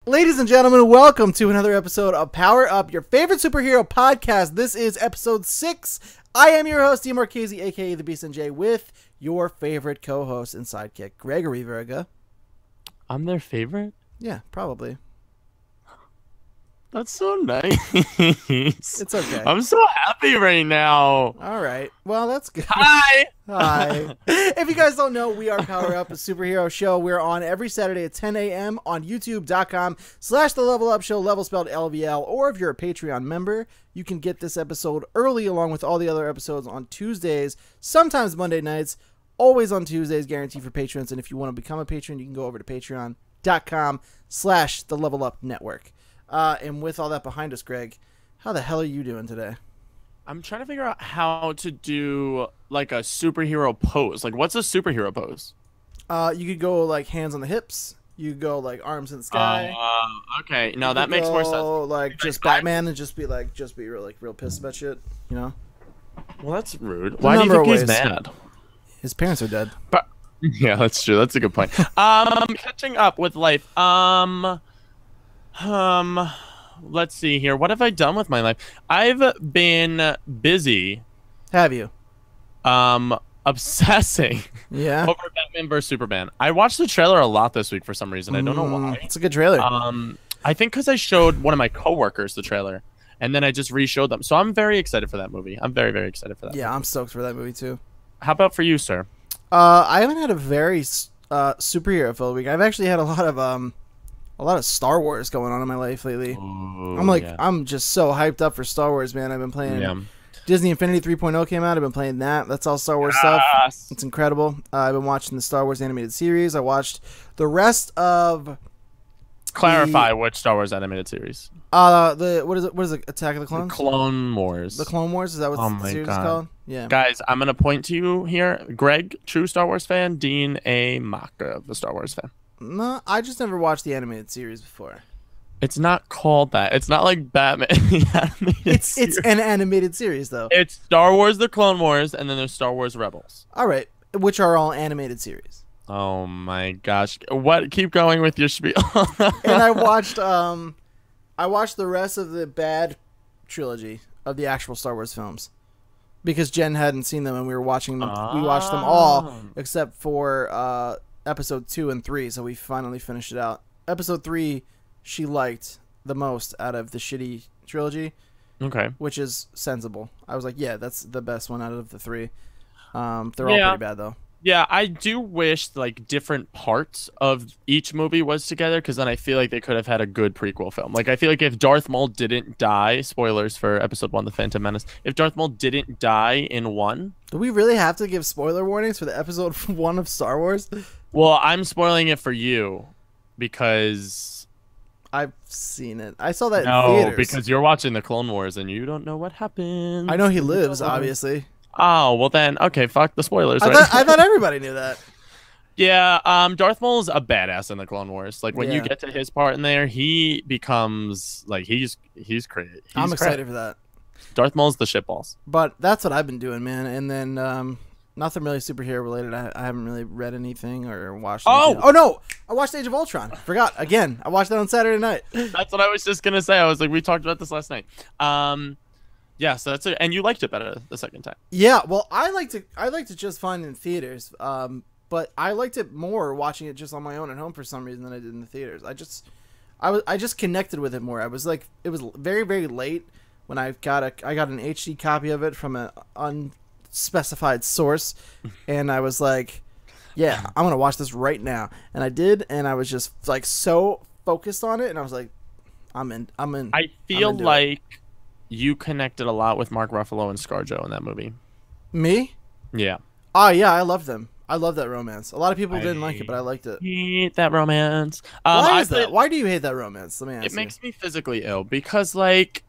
Ladies and gentlemen, welcome to another episode of Power Up, your favorite superhero podcast. This is episode 6. I am your host, Marchese, aka the Beast and J, with your favorite co-host and sidekick, Gregory Virga. I'm their favorite? Yeah, probably. That's so nice. It's okay. I'm so happy right now. All right. Well, that's good. Hi. Hi. If you guys don't know, we are Power Up, a superhero show. We're on every Saturday at 10 a.m. on youtube.com/The Level Up Show, level spelled LVL. Or if you're a Patreon member, you can get this episode early along with all the other episodes on Tuesdays, sometimes Monday nights, always on Tuesdays, guaranteed for patrons. And if you want to become a patron, you can go over to patreon.com/The Level Up Network. And with all that behind us, Greg, how the hell are you doing today? I'm trying to figure out how to do like a superhero pose. Like, what's a superhero pose? You could go like hands on the hips. You could go like arms in the sky. Okay. No, that makes more sense. Like just Batman and just be real pissed about shit. You know? Well, that's rude. Why do you think he's mad? His parents are dead. But yeah, that's true. That's a good point. Catching up with life. Let's see here. What have I done with my life? I've been busy. Have you? Obsessing. Yeah. Over Batman vs Superman. I watched the trailer a lot this week for some reason. I don't know why. It's a good trailer. I think because I showed one of my coworkers the trailer, and then I just re-showed them. So I'm very excited for that movie. I'm very, very excited for that. Yeah, I'm stoked for that movie too. How about for you, sir? I haven't had a very superhero filled week. I've actually had a lot of Star Wars going on in my life lately. Ooh, I'm just so hyped up for Star Wars, man. I've been playing Disney Infinity 3.0 came out. I've been playing that. That's all Star Wars stuff. It's incredible. I've been watching the Star Wars animated series. I watched the rest of Clarify which Star Wars animated series. What is it? Attack of the Clones? The Clone Wars. The Clone Wars? Is that what the series is called? Yeah. Guys, I'm gonna point to you here. Greg, true Star Wars fan. Dean, a mocker of the Star Wars fan. No, I just never watched the animated series before. It's not called that. It's not like Batman. It's an animated series, though. It's Star Wars: The Clone Wars, and then there's Star Wars Rebels. All right, which are all animated series. Oh my gosh! What? Keep going with your spiel. And I watched the rest of the bad trilogy of the actual Star Wars films because Jen hadn't seen them, and we were watching them. We watched them all except for episode 2 and 3, so we finally finished it out. Episode 3 she liked the most out of the shitty trilogy. Okay. Which is sensible. I was like, yeah, that's the best one out of the 3. They're all pretty bad though. Yeah, I do wish like different parts of each movie was together, because then I feel like they could have had a good prequel film. Like, I feel like if Darth Maul didn't die, spoilers for episode 1, The Phantom Menace, if Darth Maul didn't die in 1. Do we really have to give spoiler warnings for the episode 1 of Star Wars? Well, I'm spoiling it for you because I've seen it. I saw that in theaters. theaters. Because you're watching the Clone Wars and you don't know what happened. I know he lives, obviously. Oh, well then, okay, fuck the spoilers. I thought everybody knew that. Yeah, Darth Maul's a badass in the Clone Wars. Like, when you get to his part in there, he becomes, like, he's crazy. I'm excited for that. Darth Maul's the shitballs. But that's what I've been doing, man. And then, nothing really superhero related. I haven't really read anything or watched anything. Oh, no! I watched Age of Ultron. Forgot. Again, I watched that on Saturday night. That's what I was just going to say. I was like, we talked about this last night. Yeah, so that's it. And you liked it better the second time. Yeah, well, I liked it just fine in theaters. But I liked it more watching it just on my own at home for some reason than I did in the theaters. I just connected with it more. I was like, it was very, very late when I got an HD copy of it from an unspecified source, and I was like, yeah, I'm gonna watch this right now. And I did, and I was just like so focused on it, and I was like, I'm in. I feel like you connected a lot with Mark Ruffalo and ScarJo in that movie. Me? Yeah. Oh, yeah, I loved them. I love that romance. A lot of people didn't like it, but I liked it. Hate that romance. Why is that? Why do you hate that romance? Let me ask you. It makes me physically ill because, like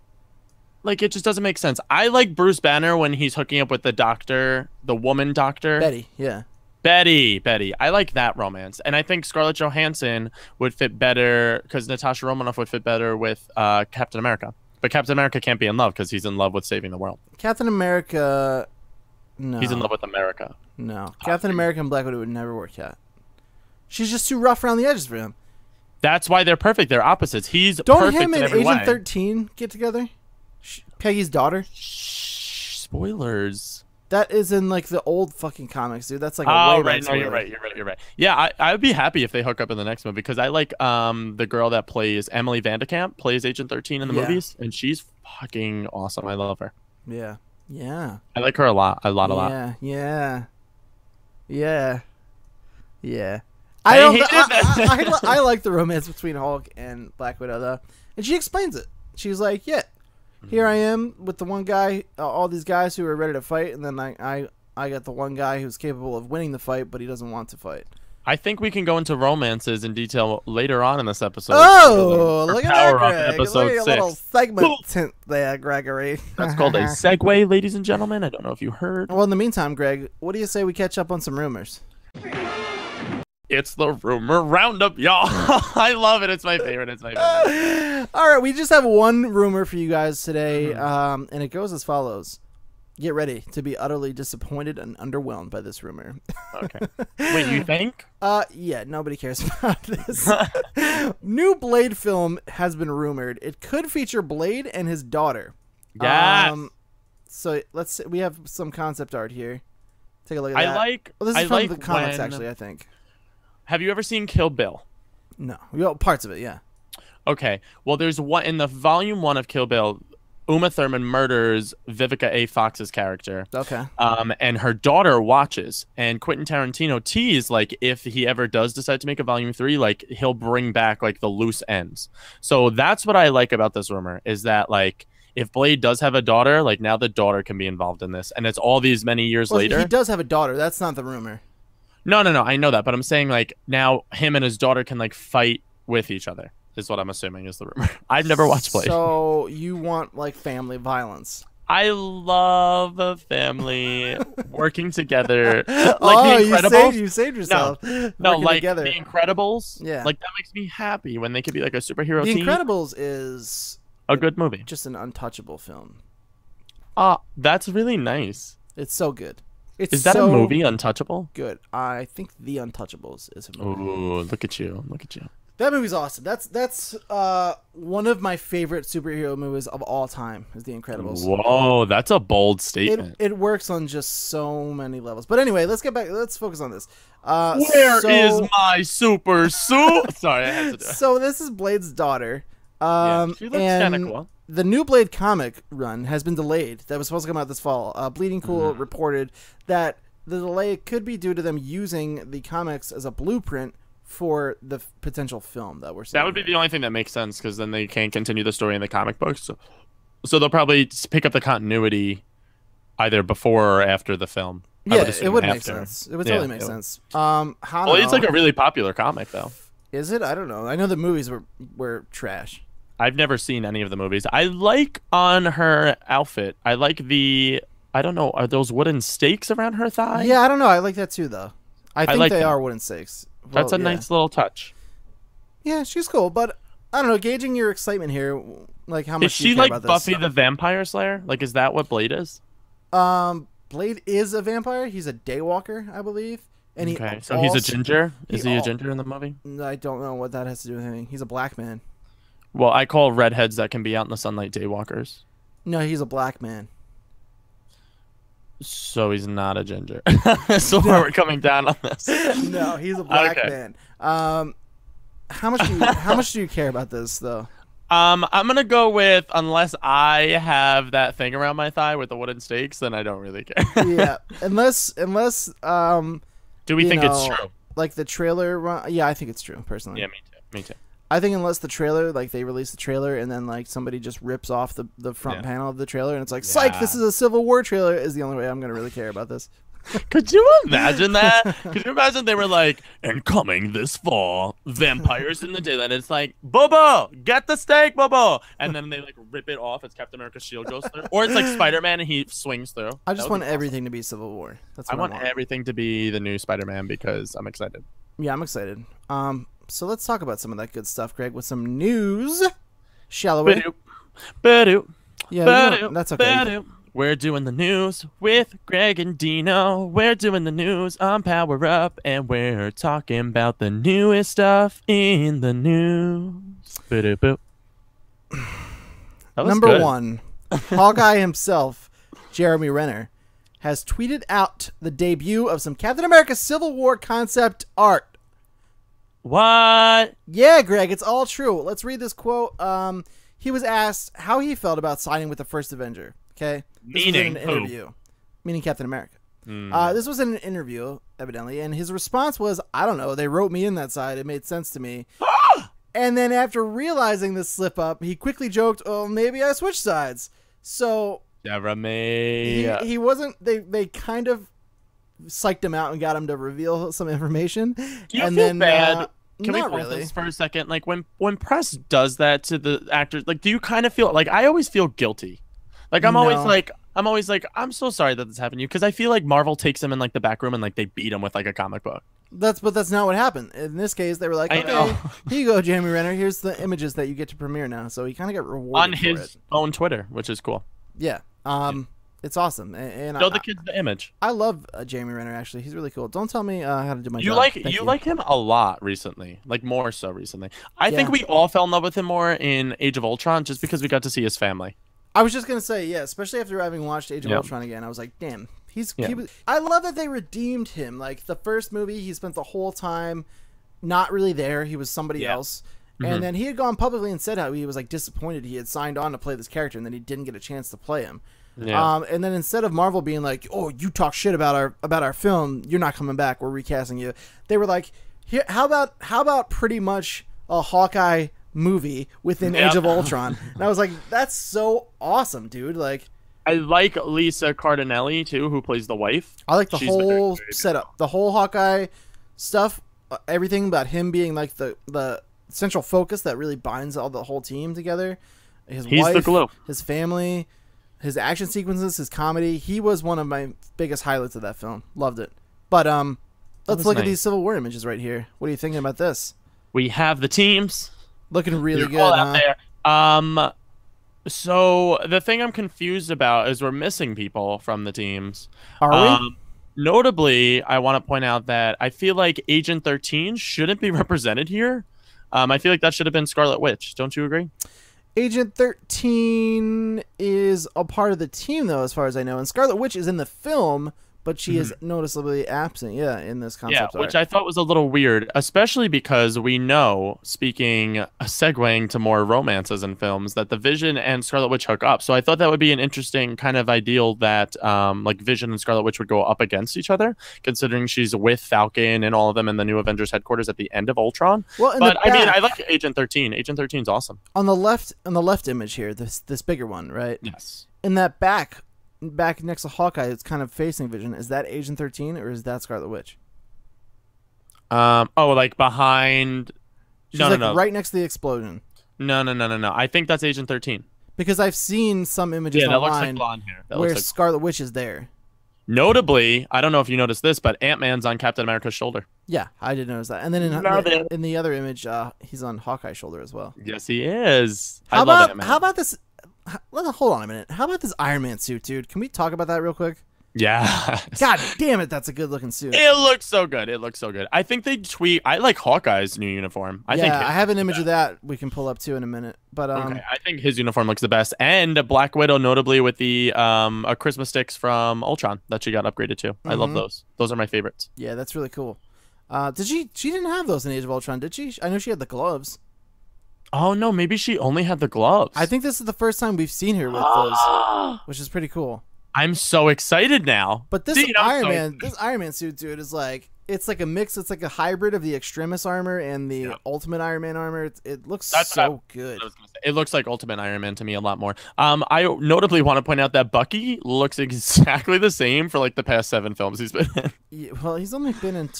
it just doesn't make sense. I like Bruce Banner when he's hooking up with the doctor, the woman doctor. Betty, yeah. Betty. I like that romance. And I think Scarlett Johansson would fit better, because Natasha Romanoff would fit better with Captain America. But Captain America can't be in love because he's in love with saving the world. Captain America... No. He's in love with America. No. Captain America and Black Widow would never work out. She's just too rough around the edges for him. That's why they're perfect. They're opposites. He's Don't perfect him in and every Agent way. 13 get together? Peggy's daughter. Shh, spoilers. That is in like the old fucking comics, dude. That's like a Oh way right, back no, you're right, you're right. Yeah, I would be happy if they hook up in the next movie because I like the girl that plays Emily Vandekamp plays Agent 13 in the movies, and she's fucking awesome. I love her. Yeah. Yeah. I like her a lot, a lot. Yeah. Yeah. Yeah. Yeah. I like the romance between Hulk and Black Widow though, and she explains it. She's like, "Yeah, here I am with the one guy, all these guys who are ready to fight, and then I got the one guy who's capable of winning the fight, but he doesn't want to fight." I think we can go into romances in detail later on in this episode. Oh, look at that, Greg. Episode Look at your little segment tint there, Gregory. That's called a segue, ladies and gentlemen. I don't know if you heard. Well, in the meantime, Greg, what do you say we catch up on some rumors? It's the rumor roundup, y'all. I love it. It's my favorite. It's my favorite. All right, we just have one rumor for you guys today, and it goes as follows. Get ready to be utterly disappointed and underwhelmed by this rumor. Okay. Wait, you think? Yeah, nobody cares about this. New Blade film has been rumored. It could feature Blade and his daughter. Yes. So let's see. We have some concept art here. Take a look at that. Well, this is from the comics, actually, I think. Have you ever seen Kill Bill? No. Well, parts of it, yeah. Okay. Well, there's one in the volume 1 of Kill Bill. Uma Thurman murders Vivica A. Fox's character. Okay. And her daughter watches. And Quentin Tarantino teased, like, if he ever does decide to make a volume 3, like, he'll bring back, like, the loose ends. So that's what I like about this rumor, is that, like, if Blade does have a daughter, like, now the daughter can be involved in this. And it's all these many years later. He does have a daughter. That's not the rumor. No, I know that. But I'm saying, like, now him and his daughter can, like, fight with each other. Is what I'm assuming is the rumor. I've never watched Blade. So you want like family violence? I love a family working together. Like oh, The Incredibles. you saved yourself. No, like together. The Incredibles. Yeah, like that makes me happy when they could be like a superhero team. The Incredibles is a good movie. Just an untouchable film. That's really nice. It's so good. Is that a movie, Untouchable? Good. I think The Untouchables is a movie. Ooh, look at you. Look at you. That movie's awesome. That's one of my favorite superhero movies of all time is The Incredibles. Whoa, that's a bold statement. It works on just so many levels. But anyway, let's get back. Let's focus on this. Where is my super suit? Sorry, I had to do it. So this is Blade's daughter. She looks kind of cool. The new Blade comic run has been delayed. That was supposed to come out this fall. Bleeding Cool reported that the delay could be due to them using the comics as a blueprint for the potential film that we're seeing. That would be the only thing that makes sense because then they can't continue the story in the comic books. So they'll probably just pick up the continuity either before or after the film. Yeah, it would make sense. It would totally make sense. Well, it's like a really popular comic though. Is it? I don't know. I know the movies were trash. I've never seen any of the movies. I like on her outfit. I like I don't know, are those wooden stakes around her thigh? Yeah, I don't know. I like that too though. I think they are wooden stakes. Well, that's a nice little touch. Yeah, she's cool, but I don't know. Gauging your excitement here, like how much is she like Buffy the Vampire Slayer? Like, is that what Blade is? Blade is a vampire. He's a daywalker, I believe. And so he's a ginger. Is he a ginger in the movie? I don't know what that has to do with anything. He's a black man. Well, I call redheads that can be out in the sunlight daywalkers. No, he's a black man. So he's not a ginger. So we're coming down on this. No, he's a black man. How much do you care about this though? I'm gonna go with unless I have that thing around my thigh with the wooden stakes, then I don't really care. Yeah, unless do we think it's true? Like the trailer, yeah, I think it's true personally. Yeah, me too. I think unless the trailer, like they release the trailer and then like somebody just rips off the front panel of the trailer and it's like, psych, this is a Civil War trailer, is the only way I'm gonna really care about this. Could you imagine that? Could you imagine they were like, and coming this fall, vampires in the daylight. It's like, Bobo, get the steak, Bobo, and then they like rip it off as Captain America's shield goes through, or it's like Spider-Man and he swings through. I just want everything to be Civil War. That's what I want everything to be the new Spider-Man because I'm excited. Yeah, I'm excited. So let's talk about some of that good stuff, Greg, with some news. Shall we? Yeah, that's okay. We're doing the news with Greg and Dino. We're doing the news on Power Up, and we're talking about the newest stuff in the news. Boo-doo-boo. That was Number good. 1, Hawkeye himself, Jeremy Renner, has tweeted out the debut of some Captain America Civil War concept art. What? Yeah, Greg, it's all true. Let's read this quote. He was asked how he felt about signing with the first Avenger. Okay, this was in an interview, meaning Captain America. This was in an interview, evidently, and his response was, "I don't know. They wrote me in that side. It made sense to me." And then after realizing this slip up, he quickly joked, "Oh, maybe I switched sides." So Jeremy, he wasn't. They kind of psyched him out and got him to reveal some information. Do you and feel then, bad? Can we not pause really. this for a second? Like when press does that to the actors, like, do you kind of feel like I always feel guilty? Like I'm always like, I'm so sorry that this happened to you, because I feel like Marvel takes him in like the back room and like they beat him with like a comic book. But that's not what happened. In this case, they were like, "Okay, here you go, Jeremy Renner. Here's the images that you get to premiere now." So he kind of got rewarded on his own Twitter, which is cool. Yeah. It's awesome. And show the kids the image. I love Jeremy Renner. Actually, he's really cool. Don't tell me how to do my job. You like him a lot recently, like more so recently. I think we all fell in love with him more in Age of Ultron just because we got to see his family. I was just gonna say, yeah, especially after having watched Age of Ultron again, I was like, damn, I love that they redeemed him. Like the first movie, he spent the whole time not really there. He was somebody else. And then he had gone publicly and said how he was like disappointed he had signed on to play this character and then he didn't get a chance to play him. Yeah. And then instead of Marvel being like, "Oh, you talk shit about our film, you're not coming back. We're recasting you," they were like, "Here, how about pretty much a Hawkeye movie within Age of Ultron?" And I was like, "That's so awesome, dude!" Like, I like Lisa Cardinelli too, who plays the wife. I like the whole setup, the whole Hawkeye stuff, everything about him being like the central focus that really binds the whole team together. He's wife, the glue. His family. His action sequences, his comedy, he was one of my biggest highlights of that film. Loved it. But let's look at these Civil War images right here. What are you thinking about this? We have the teams. Looking really good, huh? There. So the thing I'm confused about is we're missing people from the teams. Are we? Notably, I want to point out that I feel like Agent 13 shouldn't be represented here. I feel like that should have been Scarlet Witch. Don't you agree? Agent 13 is a part of the team, though, as far as I know. And Scarlet Witch is in the film, but she is noticeably absent, in this concept art. Which I thought was a little weird, especially because we know, segueing to more romances in films, that the Vision and Scarlet Witch hook up. So I thought that would be an interesting kind of ideal that like Vision and Scarlet Witch would go up against each other, considering she's with Falcon and all of them in the new Avengers headquarters at the end of Ultron. Well, I mean, I like Agent 13. Agent 13 is awesome. On the left image here, this bigger one, right? Yes. In that back next to Hawkeye, it's kind of facing Vision. Is that Agent 13 or is that Scarlet Witch? Like behind. She's no. Right next to the explosion. No. I think that's Agent 13. Because I've seen some images online looks like blonde hair. where Scarlet Witch is there. Notably, I don't know if you noticed this, but Ant-Man's on Captain America's shoulder. Yeah, I did notice that. And then in the other image, he's on Hawkeye's shoulder as well. Yes, he is. How about this? Hold on a minute. How about this Iron Man suit, dude? Can we talk about that real quick? Yeah. God damn it, that's a good looking suit. It looks so good. I think I like Hawkeye's new uniform. I have an image of that we can pull up too in a minute. But okay. I think his uniform looks the best. And Black Widow, notably with the Christmas sticks from Ultron that she got upgraded to. I love those. Those are my favorites. Yeah, that's really cool. She didn't have those in Age of Ultron, did she? I know she had the gloves. Oh, no, maybe she only had the gloves. I think this is the first time we've seen her with those, which is pretty cool. I'm so excited now. But this Iron Man suit, dude, is like, it's like a mix. It's like a hybrid of the Extremis armor and the Ultimate Iron Man armor. It looks so good. It looks like Ultimate Iron Man to me a lot more. I notably want to point out that Bucky looks exactly the same for like the past 7 films he's been in. Yeah, well, he's only been in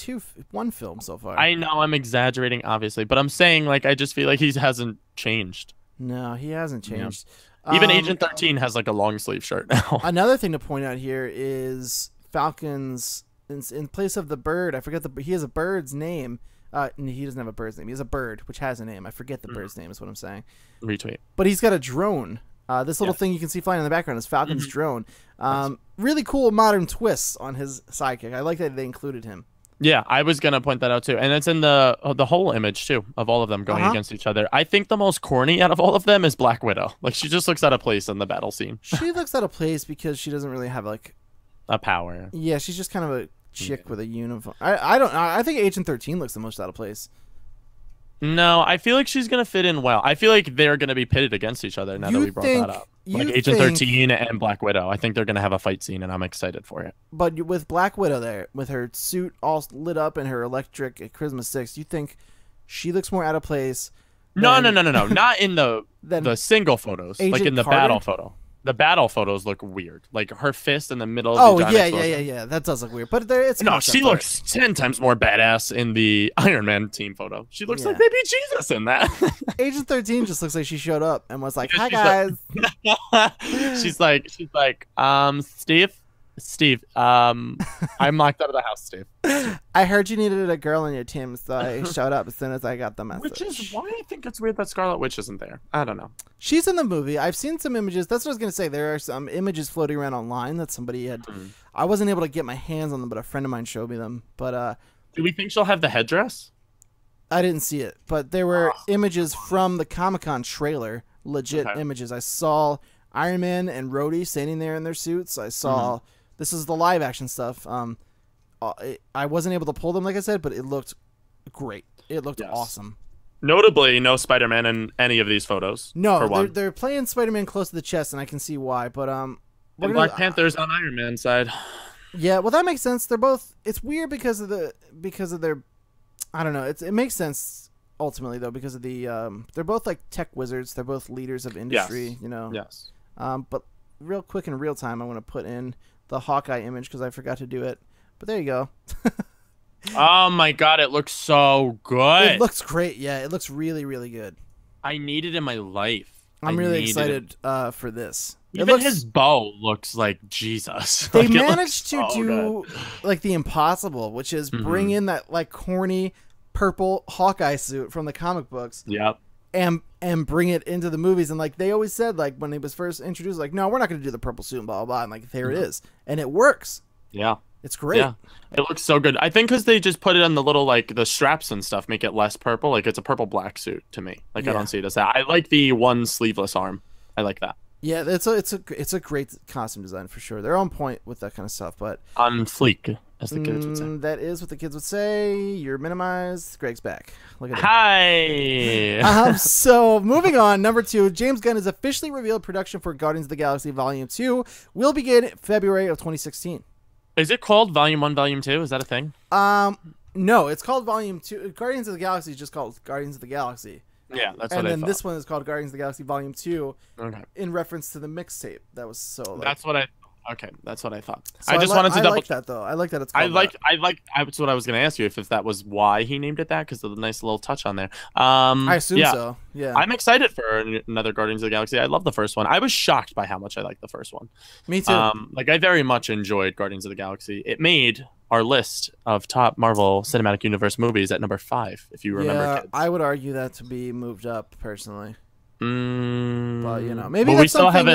one film so far. I know I'm exaggerating, obviously, but I'm saying like I just feel like he hasn't changed. No, he hasn't changed. Yeah. Even Agent 13 has like a long sleeve shirt now. Another thing to point out here is Falcon's in place of the bird. I forget he has a bird's name. He doesn't have a bird's name. He has a bird which has a name. I forget the bird's name is what I'm saying. Retweet. But he's got a drone This little thing you can see flying in the background is Falcon's drone. Really cool modern twists on his sidekick. I like that they included him. Yeah, I was gonna point that out too, and it's in the whole image too of all of them going against each other. I think the most corny out of all of them is Black Widow. Like she just looks out of place in the battle scene. She looks out of place because she doesn't really have like a power. Yeah, she's just kind of a chick with a uniform. I think Agent 13 looks the most out of place. No, I feel like she's gonna fit in well. I feel like they're gonna be pitted against each other now that we brought that up. Like Agent 13 and Black Widow. I think they're gonna have a fight scene, and I'm excited for it. But with Black Widow there, with her suit all lit up and her electric Charisma 6, you think she looks more out of place? No. Not in the single photos. Agent like in the Carter? battle photo. The battle photos look weird. Like her fist in the middle of the yeah. That does look weird. But it's no, she looks 10 times more badass in the Iron Man team photo. She looks like baby Jesus in that. Agent 13 just looks like she showed up and was like, "Hi guys." She's like, Steve, I'm locked out of the house, Steve. I heard you needed a girl in your team, so I showed up as soon as I got the message. Which is why I think it's weird that Scarlet Witch isn't there. I don't know. She's in the movie. I've seen some images. That's what I was going to say. There are some images floating around online that somebody had. I wasn't able to get my hands on them, but a friend of mine showed me them. But do we think she'll have the headdress? I didn't see it, but there were images from the Comic-Con trailer, legit images. I saw Iron Man and Rhodey standing there in their suits. I saw... This is the live action stuff. I wasn't able to pull them, like I said, but it looked great. It looked awesome. Notably, no Spider-Man in any of these photos. No, they're playing Spider-Man close to the chest, and I can see why. But Black Panther's on Iron Man's side. Yeah, well, that makes sense. They're both. It's weird because of their. I don't know. It makes sense ultimately though because of the. They're both like tech wizards. They're both leaders of industry. You know. Yes. But real quick in real time, I want to put in the Hawkeye image because I forgot to do it. But there you go. Oh my god, it looks so good. It looks great. Yeah, it looks really, really good. I need it in my life. I'm really excited for this. Even his bow looks like Jesus. They managed to do like the impossible, which is bring in that like corny purple Hawkeye suit from the comic books. Yep. And bring it into the movies, and like they always said, like when it was first introduced, like no, we're not going to do the purple suit and blah blah blah, and like there it is, and it works. Yeah, it's great. Yeah, it looks so good. I think because they just put it on the little like the straps and stuff, make it less purple. Like it's a purple black suit to me. Like I don't see it as that. I like the one sleeveless arm. I like that. Yeah, it's a great costume design for sure. They're on point with that kind of stuff, but on fleek, as the kids would say. That is what the kids would say. You're minimized. Greg's back. Look at him. Hi. So moving on, number 2, James Gunn has officially revealed production for Guardians of the Galaxy Volume 2 will begin February of 2016. Is it called Volume 1, Volume 2? Is that a thing? No, it's called Volume 2. Guardians of the Galaxy is just called Guardians of the Galaxy. Yeah, that's what I thought. And then this one is called Guardians of the Galaxy Volume 2 in reference to the mixtape. That was so... Like, that's what I thought. So I just wanted to double... I like that, though. I like that it's called That's what I was going to ask you, if that was why he named it that, because of the nice little touch on there. I assume so, yeah. I'm excited for another Guardians of the Galaxy. I love the first one. I was shocked by how much I liked the first one. Me too. Like, I very much enjoyed Guardians of the Galaxy. It made our list of top Marvel Cinematic Universe movies at number 5, if you remember, kids. I would argue that to be moved up, personally. But, you know, maybe that's something...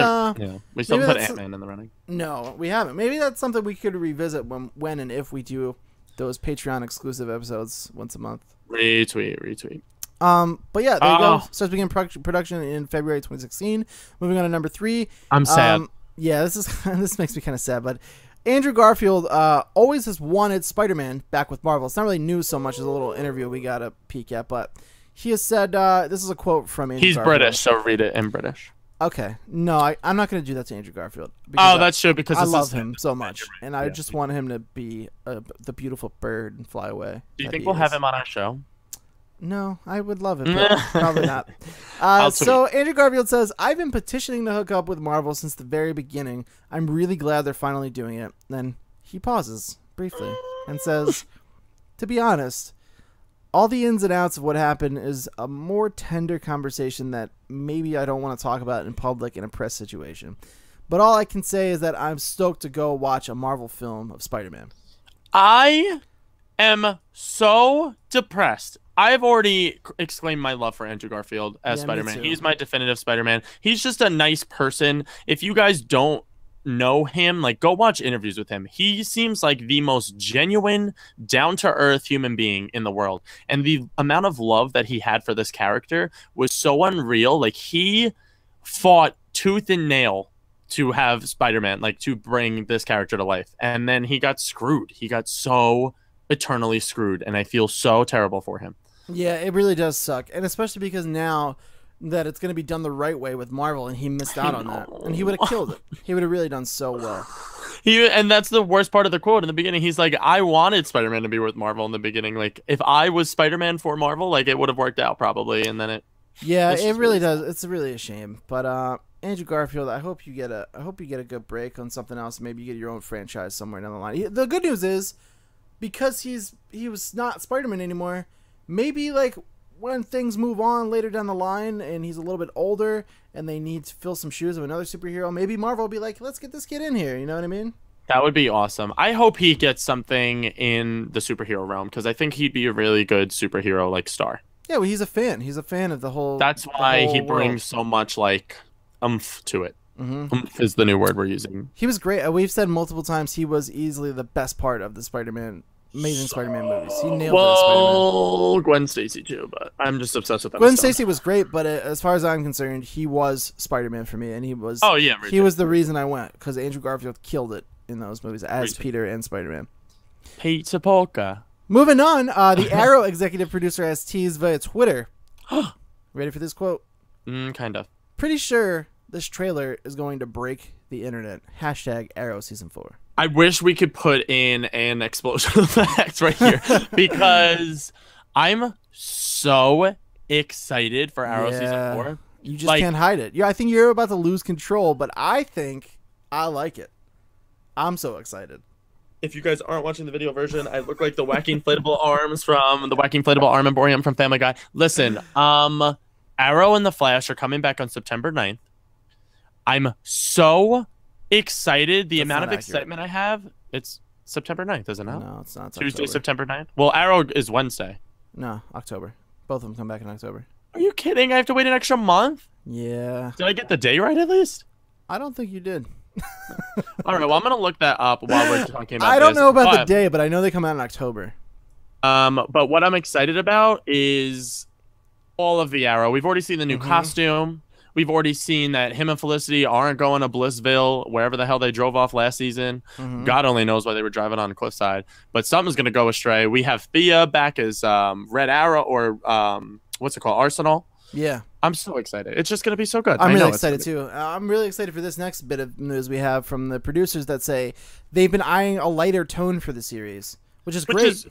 we still haven't put Ant-Man in the running. No, we haven't. Maybe that's something we could revisit when and if we do those Patreon-exclusive episodes once a month. Retweet. But yeah, there you go. Starts beginning production in February 2016. Moving on to number 3. I'm sad. Yeah, this makes me kind of sad, but... Andrew Garfield always has wanted Spider-Man back with Marvel. It's not really news so much as a little interview we got a peek at, but he has said, this is a quote from Andrew Garfield. He's British, so read it in British. Okay. No, I'm not going to do that to Andrew Garfield. That's true, because I love him so much, and I just want him to be the beautiful bird and fly away. Do you think we'll have him on our show? No, I would love it, but probably not. So Andrew Garfield says, I've been petitioning to hook up with Marvel since the very beginning. I'm really glad they're finally doing it. Then he pauses briefly and says, to be honest, all the ins and outs of what happened is a more tender conversation that maybe I don't want to talk about in public in a press situation. But all I can say is that I'm stoked to go watch a Marvel film of Spider-Man. I am so depressed I've already exclaimed my love for Andrew Garfield as Yeah, me Spider-Man. too. He's my definitive Spider-Man. He's just a nice person. If you guys don't know him, like go watch interviews with him. He seems like the most genuine, down-to-earth human being in the world. And the amount of love that he had for this character was so unreal. Like he fought tooth and nail to have Spider-Man, like to bring this character to life. And then he got screwed. He got so eternally screwed, and I feel so terrible for him. Yeah, it really does suck, and especially because now that it's going to be done the right way with Marvel, and he missed out on that, and he would have killed it. He would have really done so well. And that's the worst part of the quote in the beginning. He's like, I wanted Spider-Man to be with Marvel in the beginning. Like, if I was Spider-Man for Marvel, like it would have worked out probably. And then it really does. It's really a shame. But Andrew Garfield, I hope you get a good break on something else. Maybe you get your own franchise somewhere down the line. The good news is, because he was not Spider-Man anymore, maybe like when things move on later down the line and he's a little bit older and they need to fill some shoes of another superhero, maybe Marvel will be like, let's get this kid in here. You know what I mean? that would be awesome. I hope he gets something in the superhero realm because I think he'd be a really good superhero like star. Yeah, well, he's a fan. He's a fan of the whole. That's why he world. brings so much like oomph to it. Oomph is the new word we're using. He was great. We've said multiple times he was easily the best part of the Amazing Spider-Man movies. He nailed it as Spider-Man. Gwen Stacy too, but I'm just obsessed with that. Gwen Stacy was great, but as far as I'm concerned, he was Spider-Man for me, and he was. Oh yeah, he was the reason I went because Andrew Garfield killed it in those movies as Peter and Spider-Man. Pizza Polka. Moving on, the Arrow executive producer has teased via Twitter. Ready for this quote? Kind of. Pretty sure this trailer is going to break the internet. # Arrow season 4. I wish we could put in an explosion of facts right here because I'm so excited for Arrow season 4. You just can't hide it. Yeah, I think you're about to lose control, but I think I like it. I'm so excited. If you guys aren't watching the video version, I look like the wacky inflatable arms from the wacky inflatable arm emporium from Family Guy. Listen, Arrow and the Flash are coming back on September 9th. I'm so excited. The amount of excitement I have. It's September 9th, isn't it? No, it's not. It's Tuesday, October. September 9th. Well, Arrow is Wednesday. No, October. Both of them come back in October. Are you kidding? I have to wait an extra month? Yeah. Did I get the day right at least? I don't think you did. All right, well, I'm going to look that up while we're talking about I don't this, know about the day, but I know they come out in October. But what I'm excited about is all of the Arrow. We've already seen the new costume. We've already seen that him and Felicity aren't going to Blissville, wherever the hell they drove off last season. God only knows why they were driving on Cliffside. But something's going to go astray. We have Thea back as Red Arrow, or what's it called? Arsenal. Yeah. I'm so excited. It's just going to be so good. I'm really excited too. I'm really excited for this next bit of news we have from the producers that say they've been eyeing a lighter tone for the series, which is great.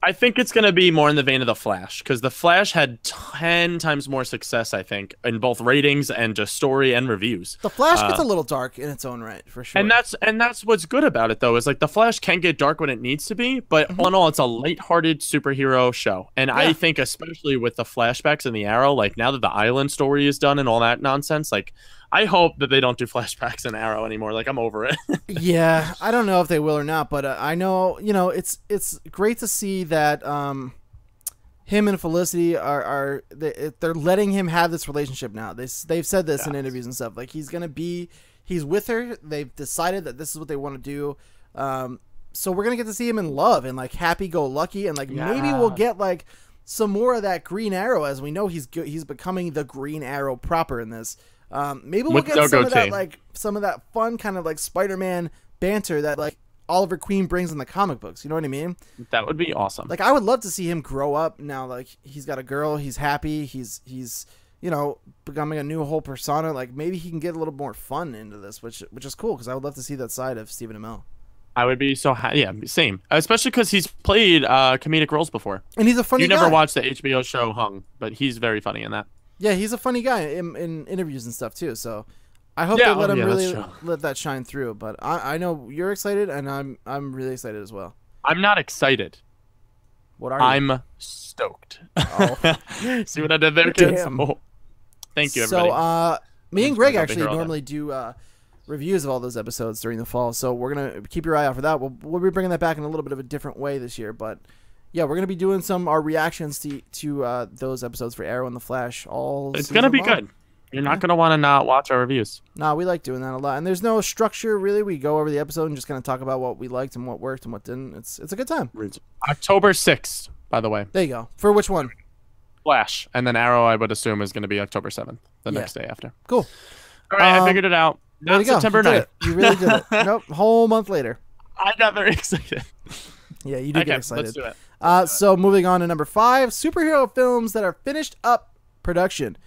I think it's going to be more in the vein of The Flash, because The Flash had 10 times more success, I think, in both ratings and just story and reviews. The Flash gets a little dark in its own right, for sure. And that's what's good about it, though, is like The Flash can get dark when it needs to be, but all in all, it's a lighthearted superhero show. And I think especially with the flashbacks and the Arrow, like now that the Island story is done and all that nonsense, like I hope that they don't do flashbacks in Arrow anymore. Like I'm over it. Yeah, I don't know if they will or not, but I know, it's great to see that him and Felicity they're letting him have this relationship now. They've said this in interviews and stuff. Like he's with her. They've decided that this is what they want to do. So we're gonna get to see him in love and like happy-go-lucky, and like maybe we'll get like some more of that Green Arrow, as we know he's becoming the Green Arrow proper in this. Maybe we'll get some of that fun kind of like Spider-Man banter that like Oliver Queen brings in the comic books. You know what I mean? That would be awesome. Like I would love to see him grow up now. Like he's got a girl, he's happy, he's becoming a new whole persona. Like maybe he can get a little more fun into this, which is cool because I would love to see that side of Stephen Amell. I would be so happy. Yeah, same. Especially because he's played comedic roles before. And he's a funny guy. You never watched the HBO show Hung, but he's very funny in that. Yeah, he's a funny guy in interviews and stuff too. So I hope they let him really let that shine through. But I know you're excited, and I'm really excited as well. I'm not excited. What are you? I'm stoked. Oh. See what I did there, kids? Oh. Thank you, everybody. So me and Greg actually normally do reviews of all those episodes during the fall. So we're gonna keep your eye out for that. We'll be bringing that back in a little bit of a different way this year, but. Yeah, we're gonna be doing our reactions to those episodes for Arrow and the Flash. It's gonna be good. You're not gonna want to not watch our reviews. No, we like doing that a lot, and there's no structure really. We go over the episode and just kind of talk about what we liked and what worked and what didn't. It's a good time. October 6th, by the way. There you go. For which one? Flash, and then Arrow, I would assume, is going to be October 7th, the next day after. Cool. All right, I figured it out. Not September 9th. You really did it. Nope, whole month later. I got very excited. Yeah, you did get excited. Let's do it. So moving on to number 5, superhero films that are finished up production.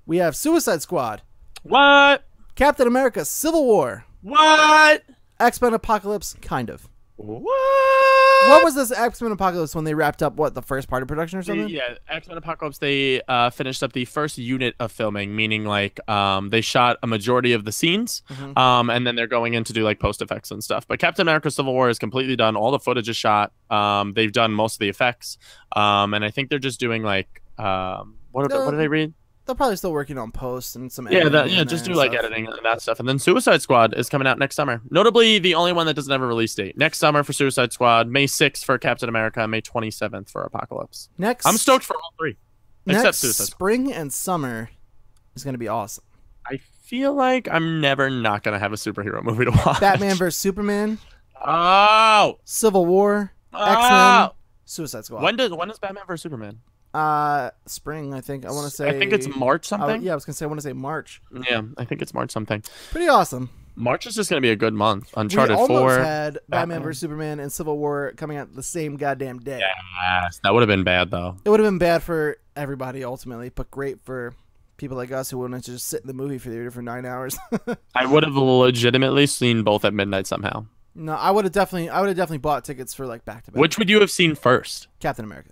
We have Suicide Squad. What? Captain America: Civil War. What? X-Men Apocalypse, kind of. What was this X-Men Apocalypse when they wrapped up the first part of production or something? Yeah, X-Men Apocalypse, they finished up the first unit of filming, meaning they shot a majority of the scenes, and then they're going in to do post effects and stuff. But Captain America: Civil War is completely done. All the footage is shot. They've done most of the effects, and I think they're just doing what did I read? They're probably still working on post and some editing. Just do editing and that stuff. And then Suicide Squad is coming out next summer. Notably, the only one that doesn't have a release date. Next summer for Suicide Squad, May 6th for Captain America, May 27th for Apocalypse. I'm stoked for all three. Except Suicide Squad. Spring and summer is going to be awesome. I feel like I'm never not going to have a superhero movie to watch. Batman vs. Superman. Oh! Civil War. X-Men. Suicide Squad. When is Batman vs. Superman? Spring, I think. I want to say. I think it's March something. I was gonna say. I want to say March. Yeah, I think it's March something. Pretty awesome. March is just gonna be a good month. Uncharted 4. We almost had Batman vs Superman and Civil War coming out the same goddamn day. Yes, that would have been bad though. It would have been bad for everybody ultimately, but great for people like us who wanted to just sit in the movie theater for 9 hours. I would have legitimately seen both at midnight somehow. No, I would have definitely bought tickets for back to back. Which would you have seen first? Captain America.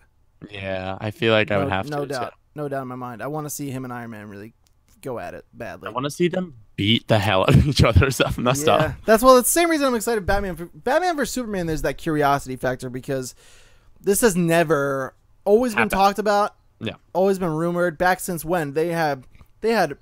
Yeah, I feel like I would have to. No doubt in my mind. I want to see him and Iron Man really go at it badly. I want to see them beat the hell out of each other. Stuff messed up. That's the same reason I'm excited. Batman vs Superman. There's that curiosity factor because this has never always been talked about. Yeah, always been rumored back since when they had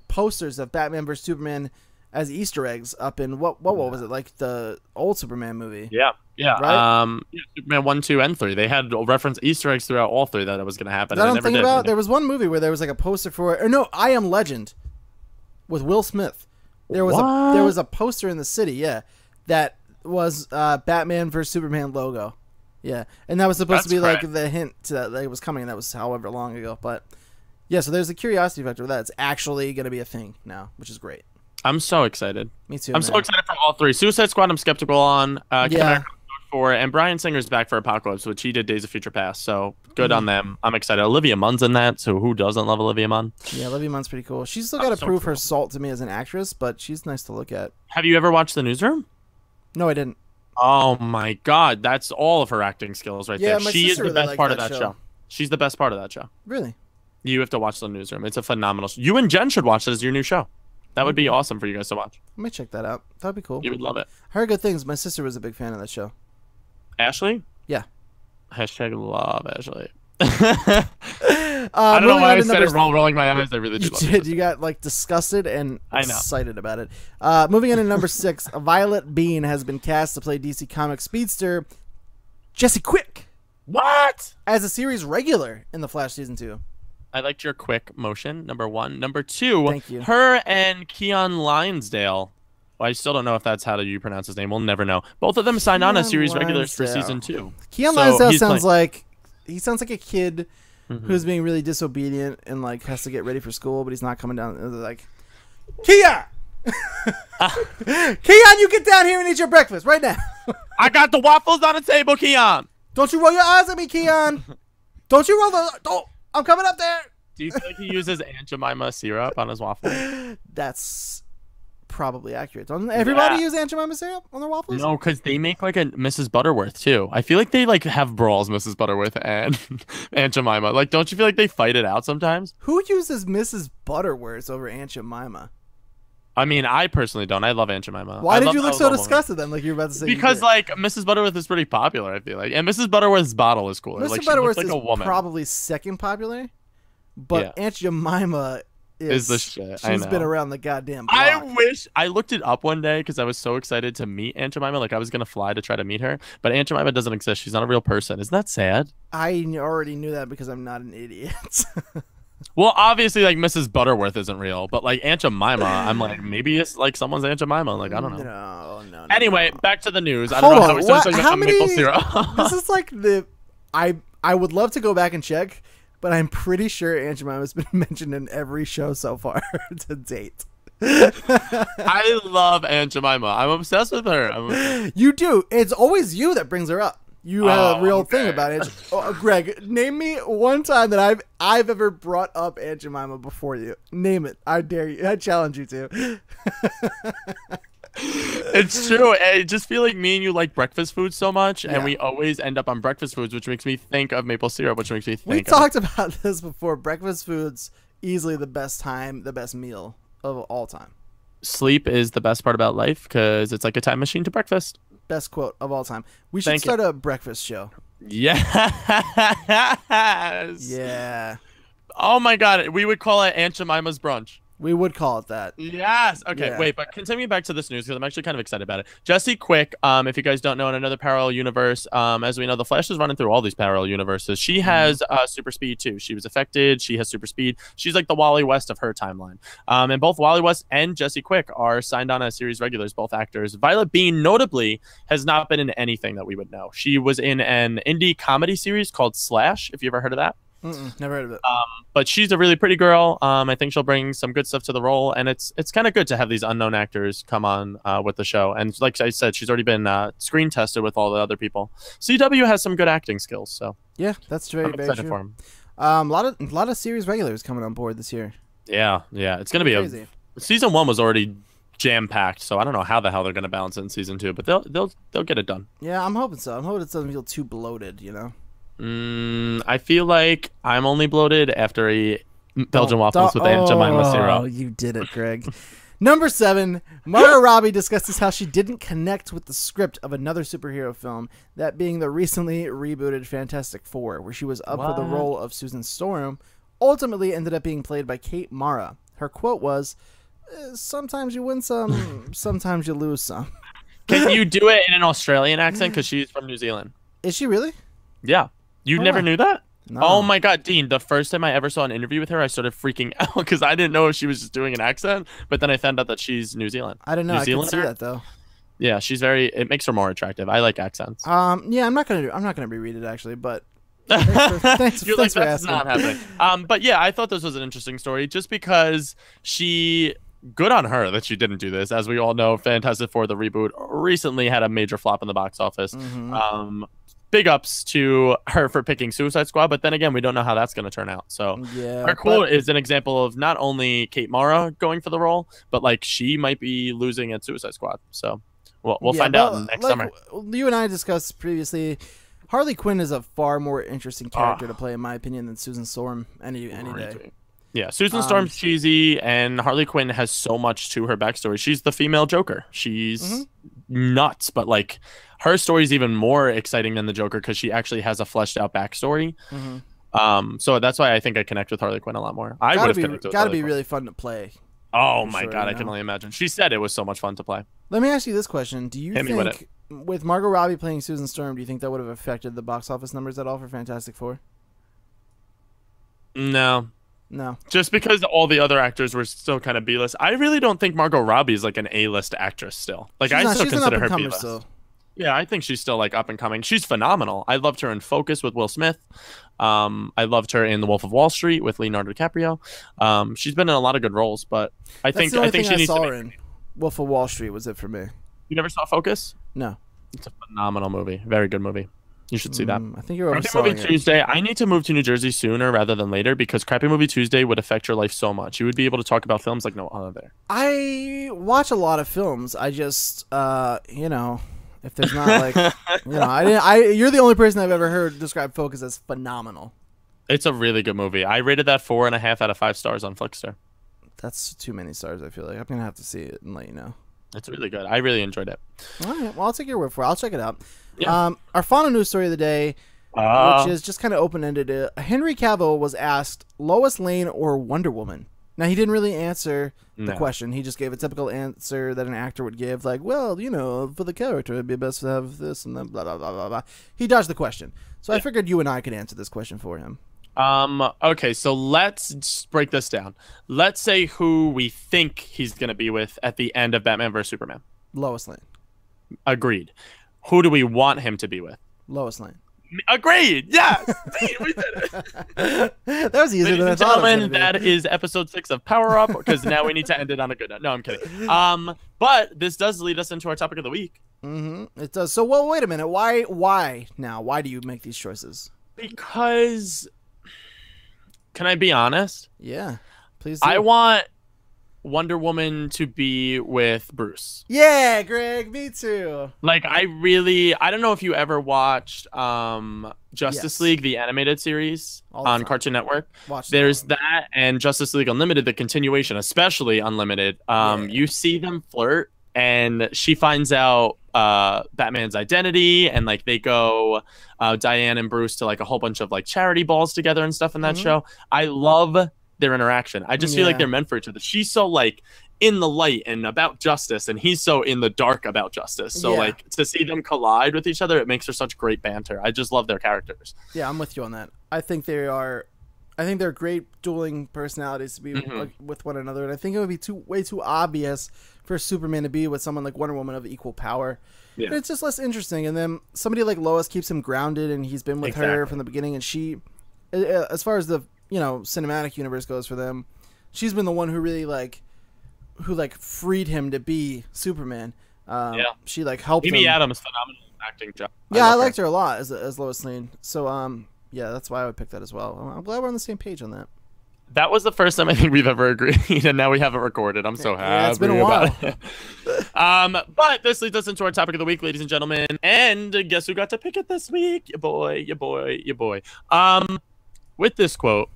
posters of Batman vs Superman as Easter eggs up in what was it the old Superman movie? Yeah. Right? Superman 1, 2, and 3. They had reference Easter eggs throughout all three that it was going to happen. I don't think about. There was one movie where there was a poster for it. Or no, I Am Legend with Will Smith. There was a poster in the city. Yeah, that was Batman vs Superman logo. Yeah, and that was supposed to be the hint to that it was coming. That was however long ago. But yeah, so there's a curiosity factor with that. It's actually going to be a thing now, which is great. I'm so excited. Me too. I'm so excited for all three. Suicide Squad, I'm skeptical on. And Brian Singer's back for Apocalypse, which he did Days of Future Past. So good on them. I'm excited. Olivia Munn's in that, so who doesn't love Olivia Munn? Yeah, Olivia Munn's pretty cool. She's still got to prove her salt to me as an actress, but she's nice to look at. Have you ever watched The Newsroom? No, I didn't. Oh my God, that's all of her acting skills right there. She is the best part of that show. She's the best part of that show. Really? You have to watch The Newsroom. It's a phenomenal show. You and Jen should watch it as your new show. That would be awesome for you guys to watch. Let me check that out. That'd be cool. You would love it. I heard good things. My sister was a big fan of that show. Ashley? Yeah. Hashtag love Ashley. I don't know why I said it rolling my eyes. I really did. You did. You got disgusted and excited about it. Moving on to number 6, Violet Bean has been cast to play DC Comics speedster Jesse Quick. What? As a series regular in The Flash Season 2. I liked your quick motion, number 1. Number 2, thank you. Her and Keon Linesdale. Well, I still don't know if that's how you pronounce his name. We'll never know. Both of them signed on as series regulars for Season 2. Keon Linesdale sounds like a kid who's being really disobedient and has to get ready for school, but he's not coming down. Keon! Keon, you get down here and eat your breakfast right now. I got the waffles on the table, Keon. Don't you roll your eyes at me, Keon. Don't you roll the... Don't. I'm coming up there. Do you think he uses Aunt Jemima syrup on his waffles? That's probably accurate. Don't everybody use Aunt Jemima syrup on their waffles? No, because they make a Mrs. Butterworth too. I feel like they have brawls, Mrs. Butterworth and Aunt Jemima. Don't you feel like they fight it out sometimes? Who uses Mrs. Butterworth over Aunt Jemima? I mean, I personally don't. I love Aunt Jemima. Why did you look so disgusted then? You're about to say. Because Mrs. Butterworth is pretty popular, I feel like, and Mrs. Butterworth's bottle is cooler. Mrs. Butterworth is probably second popular, but Aunt Jemima is the shit. She's been around the goddamn block. I wish I looked it up one day because I was so excited to meet Aunt Jemima. Like I was gonna fly to try to meet her, but Aunt Jemima doesn't exist. She's not a real person. Isn't that sad? I already knew that because I'm not an idiot. Well, obviously, like Mrs. Butterworth isn't real, but like Aunt Jemima, I'm like maybe it's like someone's Aunt Jemima. Like I don't know. No. Anyway, back to the news. I don't know how we started talking about maple syrup. This is like I would love to go back and check, but I'm pretty sure Aunt Jemima has been mentioned in every show so far to date. I love Aunt Jemima. I'm obsessed with her. You do. It's always you that brings her up. You have a real thing about it. Oh, Greg, name me one time that I've ever brought up Aunt Jemima before you. Name it. I dare you. I challenge you to. It's true. I just feel like me and you like breakfast foods so much, and we always end up on breakfast foods, which makes me think of maple syrup, which makes me think. We talked about this before. Breakfast foods, easily the best meal of all time. Sleep is the best part about life because it's like a time machine to breakfast. Best quote of all time. We should start a breakfast show. Yes. Yeah. Oh my God. We would call it Aunt Jemima's brunch. We would call it that. Yes. Okay, wait, but continue back to this news because I'm actually kind of excited about it. Jesse Quick, if you guys don't know, in another parallel universe, as we know, the Flash is running through all these parallel universes. She has super speed too. She was affected. She has super speed. She's like the Wally West of her timeline. And both Wally West and Jesse Quick are signed on as series regulars, both actors. Violet Bean, notably, has not been in anything that we would know. She was in an indie comedy series called Slash, if you ever heard of that. Never heard of it. But she's a really pretty girl. I think she'll bring some good stuff to the role, and it's kind of good to have these unknown actors come on with the show. And like I said, she's already been screen tested with all the other people. CW has some good acting skills, so yeah, that's very excited true. For him. A lot of series regulars coming on board this year. Yeah, it's gonna be crazy. Season 1 was already jam packed, so I don't know how the hell they're gonna balance it in season 2, but they'll get it done. Yeah, I'm hoping so. I'm hoping it doesn't feel too bloated, you know. I feel like I'm only bloated after a Belgian waffles with Aunt Jemima syrup. Oh, you did it, Greg. Number 7, Margot Robbie discusses how she didn't connect with the script of another superhero film, that being the recently rebooted Fantastic Four, where she was up for the role of Susan Storm, ultimately ended up being played by Kate Mara. Her quote was, "Sometimes you win some, sometimes you lose some." Can you do it in an Australian accent? Because she's from New Zealand. Is she really? Yeah. You never knew that? No. Oh my God, Dean, the first time I ever saw an interview with her, I started freaking out because I didn't know if she was just doing an accent, but then I found out that she's New Zealand. I didn't know. I couldn't see that though. Yeah, it makes her more attractive. I like accents. Yeah, I'm not gonna reread it actually, but thanks You're for that's asking. not happening. But yeah, I thought this was an interesting story just because good on her that she didn't do this. As we all know, Fantastic Four, the reboot, recently had a major flop in the box office. Big ups to her for picking Suicide Squad, but then again, we don't know how that's going to turn out. So her quote is an example of not only Kate Mara going for the role, but like she might be losing at Suicide Squad. So we'll find out next summer. You and I discussed previously, Harley Quinn is a far more interesting character to play, in my opinion, than Susan Storm any day. Yeah, Susan Storm's cheesy, and Harley Quinn has so much to her backstory. She's the female Joker. She's nuts, but like her story is even more exciting than the Joker because she actually has a fleshed out backstory. So that's why I think I connect with Harley Quinn a lot more. I would have connected with Gotta be really fun to play. Oh my God, I can only imagine. She said it was so much fun to play. Let me ask you this question: do you think, with Margot Robbie playing Susan Storm, do you think that would have affected the box office numbers at all for Fantastic Four? No. Just because all the other actors were still kind of B-list. I really don't think Margot Robbie is like an A-list actress still. Like I still consider her B-list. Yeah, I think she's still like up and coming. She's phenomenal. I loved her in Focus with Will Smith. I loved her in The Wolf of Wall Street with Leonardo DiCaprio. She's been in a lot of good roles, but I think she needs to be in Wolf of Wall Street was it for me. You never saw Focus? No. It's a phenomenal movie. Very good movie. You should see that. I think you're overselling Crappy Movie Tuesday. I need to move to New Jersey sooner rather than later because Crappy Movie Tuesday would affect your life so much. You would be able to talk about films like no other. I watch a lot of films. I just, if there's not like, you're the only person I've ever heard describe Focus as phenomenal. It's a really good movie. I rated that 4.5 out of 5 stars on Flickster. That's too many stars. I feel like I'm gonna have to see it and let you know. It's really good. I really enjoyed it. All right. Well, I'll take your word for it. I'll check it out. Yeah. Our final news story of the day, which is just kind of open-ended. Henry Cavill was asked Lois Lane or Wonder Woman. Now, he didn't really answer the No. question. He just gave a typical answer that an actor would give, like, well, you know, for the character, it'd be best to have this and then blah, blah, blah, blah, blah. He dodged the question. So I figured you and I could answer this question for him. Okay, so let's just break this down. Let's say who we think he's going to be with at the end of Batman vs. Superman. Lois Lane. Agreed. Who do we want him to be with? Lois Lane. Agreed. Yes. We did it. That was easier Ladies than I and thought it was gentlemen, gonna be. that is episode 6 of Power Up, because now we need to end it on a good note. No, I'm kidding. But this does lead us into our topic of the week. It does. So, well, wait a minute. Why now? Why do you make these choices? Because, can I be honest? Yeah, please do. I want Wonder Woman to be with Bruce. Yeah, Greg, me too. Like, I don't know if you ever watched Justice League, the animated series on Cartoon Network. There's that and Justice League Unlimited, the continuation, especially Unlimited. You see them flirt, and she finds out Batman's identity, and like they go, Diane and Bruce, to like a whole bunch of like charity balls together and stuff in that show. I love their interaction. I just feel like they're meant for each other. She's so like in the light and about justice, and he's so in the dark about justice. So like to see them collide with each other, it makes for such great banter. I just love their characters. Yeah, I'm with you on that. I think they're great dueling personalities to be with one another, and I think it would be way too obvious for Superman to be with someone like Wonder Woman of equal power. Yeah. It's just less interesting. And then somebody like Lois keeps him grounded, and he's been with her from the beginning, and she, as far as the cinematic universe goes for them, she's been the one who really freed him to be Superman. She like helped him. Amy Adams, phenomenal acting job. I liked her a lot as Lois Lane. So that's why I would pick that as well. I'm glad we're on the same page on that. That was the first time I think we've ever agreed, and now we have it recorded. I'm so happy. It's been a while. But this leads us into our topic of the week, ladies and gentlemen. And guess who got to pick it this week? Your boy. With this quote,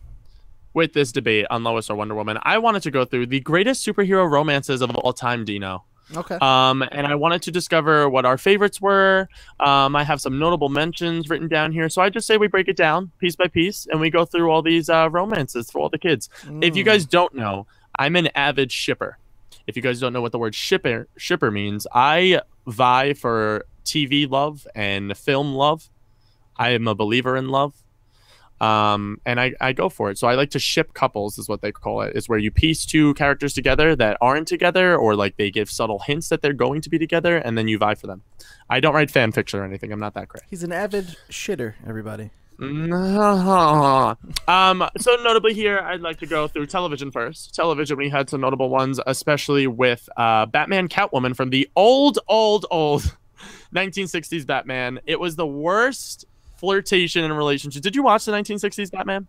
with this debate on Lois or Wonder Woman, I wanted to go through the greatest superhero romances of all time, Dino. Okay. And I wanted to discover what our favorites were. I have some notable mentions written down here. So I just say we break it down piece by piece, and we go through all these romances for all the kids. If you guys don't know, I'm an avid shipper. If you guys don't know what the word shipper means, I vie for TV love and film love. I am a believer in love. And I go for it. So I like to ship couples, is what they call it. Is where you piece two characters together that aren't together, or like they give subtle hints that they're going to be together, and then you vie for them. I don't write fan fiction or anything. I'm not that great. He's an avid shitter, everybody. So notably here, I'd like to go through television first. Television, we had some notable ones, especially with Batman Catwoman from the old 1960s Batman. It was the worst flirtation and relationship. Did you watch the 1960s Batman?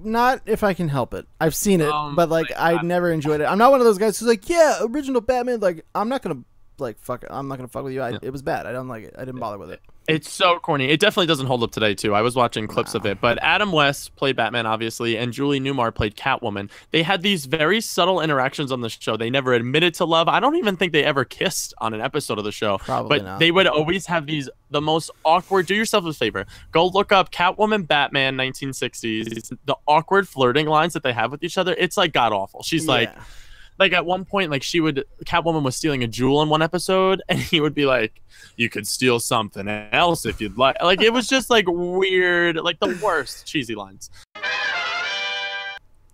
Not if I can help it. I've seen it, but like I never enjoyed it. I'm not one of those guys who's like, yeah, original Batman. Like I'm not gonna fuck with you. It was bad. I don't like it. I didn't bother with it. It's so corny. It definitely doesn't hold up today too. I was watching clips of it, but Adam West played Batman, obviously, and Julie Newmar played Catwoman. They had these very subtle interactions on the show. They never admitted to love. I don't even think they ever kissed on an episode of the show. Probably but not. They would always have the most awkward. Do yourself a favor. Go look up Catwoman Batman 1960s. The awkward flirting lines that they have with each other. It's like god awful. She's like at one point, like Catwoman was stealing a jewel in one episode, and he would be like, you could steal something else if you'd like. Like, it was just like weird, like the worst cheesy lines.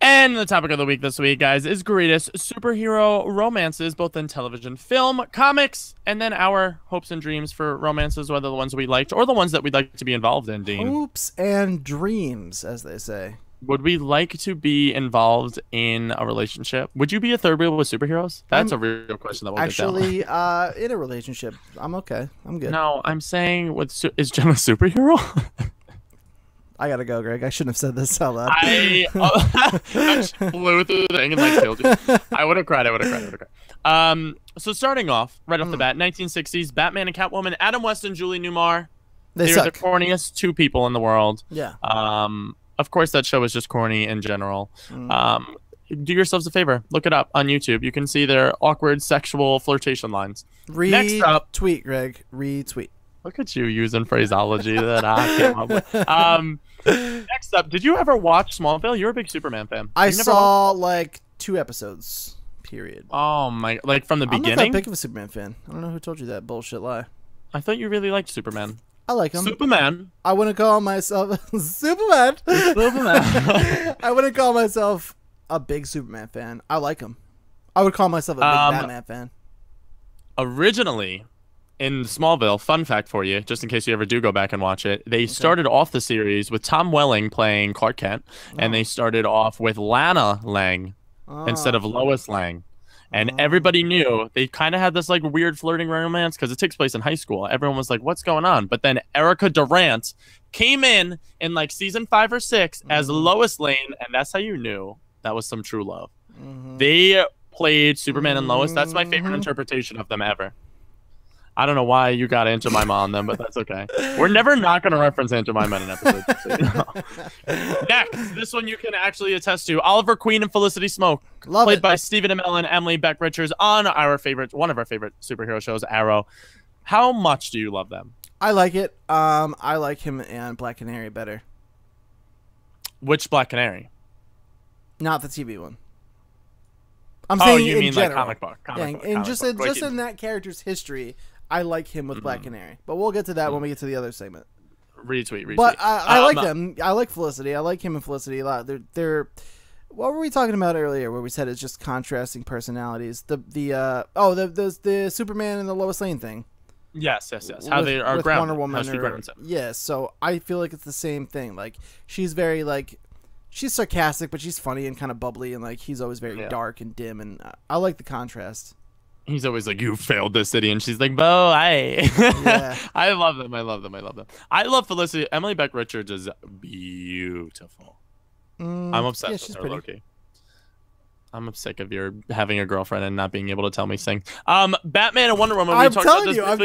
And the topic of the week this week, guys, is greatest superhero romances, both in television, film, comics, and then our hopes and dreams for romances, whether the ones we liked or the ones that we'd like to be involved in, Dean. Hopes and dreams, as they say. Would we like to be involved in a relationship? Would you be a third wheel with superheroes? That's a real question that we'll actually get down. In a relationship. I'm okay. I'm good. No, I'm saying is Jen a superhero? I gotta go, Greg. I shouldn't have said this out loud. I flew through the thing and like killed you. I would have cried. So starting off right off the bat, 1960s Batman and Catwoman, Adam West and Julie Newmar. They're the corniest two people in the world. Yeah. Of course, that show is just corny in general. Do yourselves a favor. Look it up on YouTube. You can see their awkward sexual flirtation lines. Next up, tweet, Greg. Retweet. Look at you using phraseology that I came up with. Next up, did you ever watch Smallville? You're a big Superman fan. I saw like 2 episodes. Period. Oh my! Like from the beginning. I'm not that big of a Superman fan. I don't know who told you that bullshit lie. I thought you really liked Superman. I like him. Superman. I wouldn't call myself Superman. Superman. I wouldn't call myself a big Superman fan. I like him. I would call myself a big Batman fan. Originally, in Smallville, fun fact for you, just in case you ever do go back and watch it, they started off the series with Tom Welling playing Clark Kent, and they started off with Lana Lang instead of Lois Lang. And everybody knew they kind of had this like weird flirting romance because it takes place in high school. Everyone was like, what's going on? But then Erica Durant came in like season 5 or 6 as Lois Lane. And that's how you knew that was some true love. They played Superman and Lois. That's my favorite interpretation of them ever. I don't know why you got Aunt Jemima on them, but that's okay. We're never not going to reference Aunt Jemima in an episode. So, you know. Next, this one you can actually attest to. Oliver Queen and Felicity Smoke. Played by Stephen Amell and Emily Beck Richards on one of our favorite superhero shows, Arrow. How much do you love them? I like it. I like him and Black Canary better. Which Black Canary? Not the TV one. I'm saying you mean general. like comic book. And just in that character's history, I like him with Black Canary. But we'll get to that when we get to the other segment. Retweet. But I like them. I like Felicity. I like him and Felicity a lot. They're what were we talking about earlier where we said it's just contrasting personalities? The Superman and the Lois Lane thing. Yes. How they are grounded. Wonder Woman. Yes, so I feel like it's the same thing. Like she's very like she's sarcastic, but she's funny and kind of bubbly, and like he's always very dark and dim, and I like the contrast. He's always like, "You failed this city," and she's like, "Bo, yeah. I love them. I love Felicity. Emily Beck Richards is beautiful. I'm obsessed with her, Loki. I'm sick of your having a girlfriend and not being able to tell me sing. Batman and Wonder Woman. I'm telling you. I'm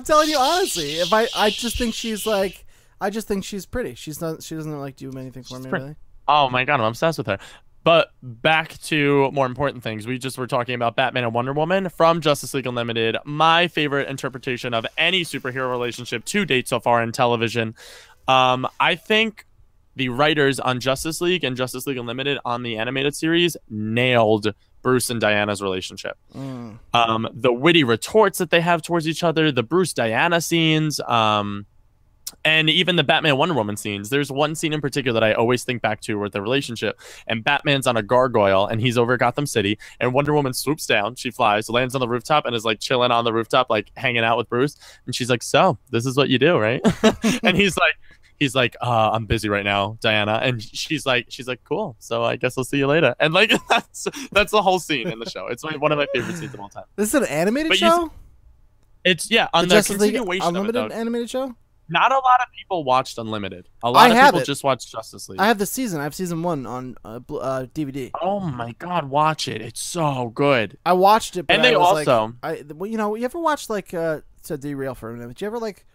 telling you honestly. If I just think she's like, I just think she's pretty. She doesn't like do anything for me really. Oh my god, I'm obsessed with her. But back to more important things. We just were talking about Batman and Wonder Woman from Justice League Unlimited. My favorite interpretation of any superhero relationship to date so far in television. I think the writers on Justice League and Justice League Unlimited on the animated series nailed Bruce and Diana's relationship. The witty retorts that they have towards each other, the Bruce Diana scenes, and even the Batman Wonder Woman scenes. There's one scene in particular that I always think back to with the relationship, and Batman's on a gargoyle and he's over Gotham City, and Wonder Woman swoops down, she flies, lands on the rooftop, and is like chilling on the rooftop, like hanging out with Bruce, and she's like, "So this is what you do, right?" And he's like, "I'm busy right now, Diana," and she's like, "Cool, so I guess I'll see you later." And like that's the whole scene in the show. It's one of my favorite scenes of all time. This is an animated show. It's on the continuation Unlimited of it, animated show. Not a lot of people watched Unlimited. A lot of people just watched Justice League. I have the season. I have season 1 on DVD. Oh my god, watch it! It's so good. I watched it, but and they also, you ever watch like to derail for a minute? Did you ever like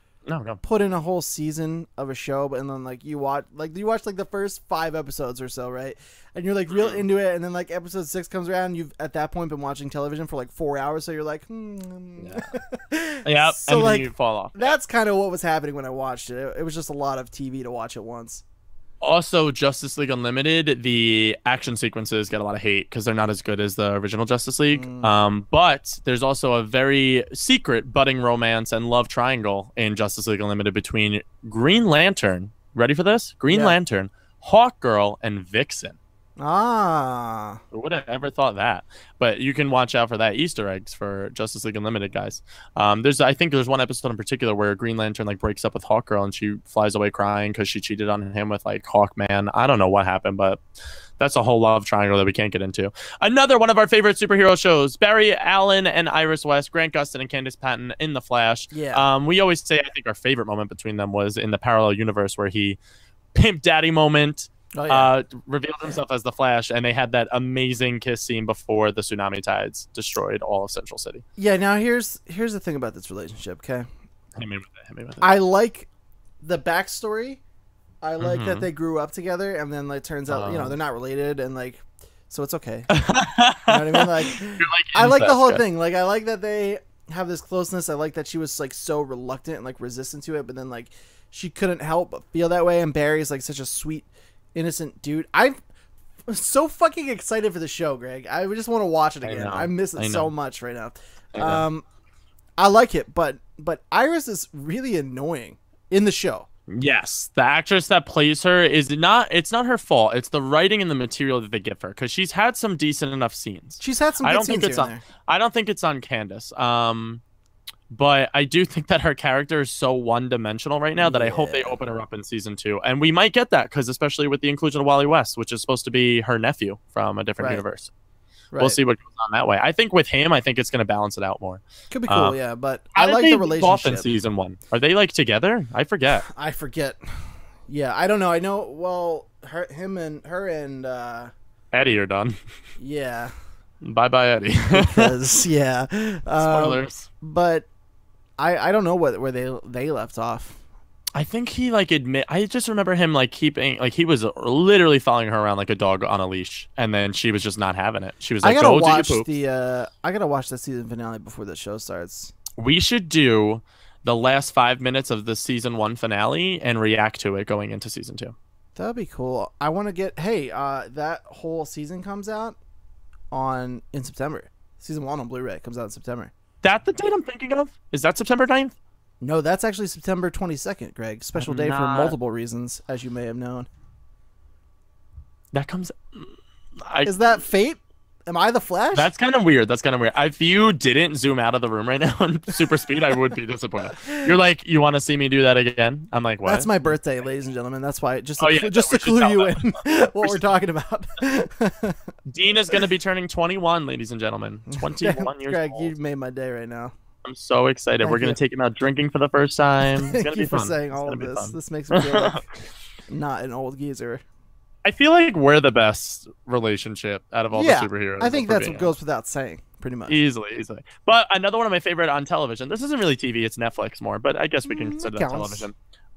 put in a whole season of a show, and then like you watch like the first 5 episodes or so, right? And you're like real into it, and then like episode 6 comes around, and you've at that point been watching television for like 4 hours, so you're like, Yep, so and like then you fall off. That's kind of what was happening when I watched it. It was just a lot of TV to watch at once. Also, Justice League Unlimited, the action sequences get a lot of hate because they're not as good as the original Justice League. But there's also a very secret budding romance and love triangle in Justice League Unlimited between Green Lantern. Ready for this? Green Lantern, Hawkgirl, and Vixen. Who would have ever thought that? But you can watch out for that Easter eggs for Justice League Unlimited, guys. I think there's one episode in particular where Green Lantern like breaks up with Hawkgirl and she flies away crying because she cheated on him with like Hawkman. I don't know what happened, but that's a whole love triangle that we can't get into. Another one of our favorite superhero shows: Barry Allen and Iris West, Grant Gustin and Candice Patton in The Flash. We always say I think our favorite moment between them was in the parallel universe where he pimp daddy moment. Revealed himself as the Flash, and they had that amazing kiss scene before the tsunami tides destroyed all of Central City. Now here's the thing about this relationship, okay? Hit me with it. I like the backstory. I like that they grew up together, and then like turns out they're not related, and like so it's okay. You know what I mean? Like I like the whole thing. Like I like that they have this closeness. I like that she was like so reluctant and like resistant to it, but then like she couldn't help but feel that way. And Barry's like such a sweet, innocent dude. I'm so fucking excited for the show, Greg. I just want to watch it again. I miss it so much right now. I like it, but Iris is really annoying in the show. Yes, the actress that plays her it's not her fault. It's the writing and the material that they give her, because she's had some decent enough scenes. She's had some good scenes here and there. I don't think it's on Candace. But I do think that her character is so one-dimensional right now that I hope they open her up in season 2. And we might get that, because especially with the inclusion of Wally West, which is supposed to be her nephew from a different universe. Right. We'll see what goes on that way. I think with him, I think it's going to balance it out more. Could be cool, yeah. But I like the relationship. Off in season 1? Are they like together? I forget. Yeah, I don't know. I know. Well, her and Eddie are done. Yeah. Bye, Eddie. Because spoilers. But I don't know where they left off. I think he I just remember him like keeping he was literally following her around like a dog on a leash, and then she was just not having it. She was like, I gotta watch the season finale before the show starts. We should do the last 5 minutes of the season 1 finale and react to it going into season 2. That'd be cool. I want to get that whole season comes out in September. Season 1 on Blu-ray comes out in September. That the date I'm thinking of? Is that September 9th? No, that's actually September 22nd, Greg. Special day for multiple reasons, as you may have known. That comes... Is that fate? Am I the Flash? That's kind of weird. If you didn't zoom out of the room right now on super speed, I would be disappointed. You're like, you want to see me do that again? I'm like, what? That's my birthday, ladies and gentlemen. That's why, just to clue you in what we're talking about. Dean is going to be turning 21, ladies and gentlemen. 21 years Greg, old. you made my day right now. I'm so excited. We're going to take him out drinking for the first time. It's going to be fun. Thank you for saying all of this. This makes me feel like not an old geezer. I feel like we're the best relationship out of all the superheroes. I think that's what goes without saying, pretty much. Easily. But another one of my favorite on television. This isn't really TV, it's Netflix more, but I guess we can consider that television.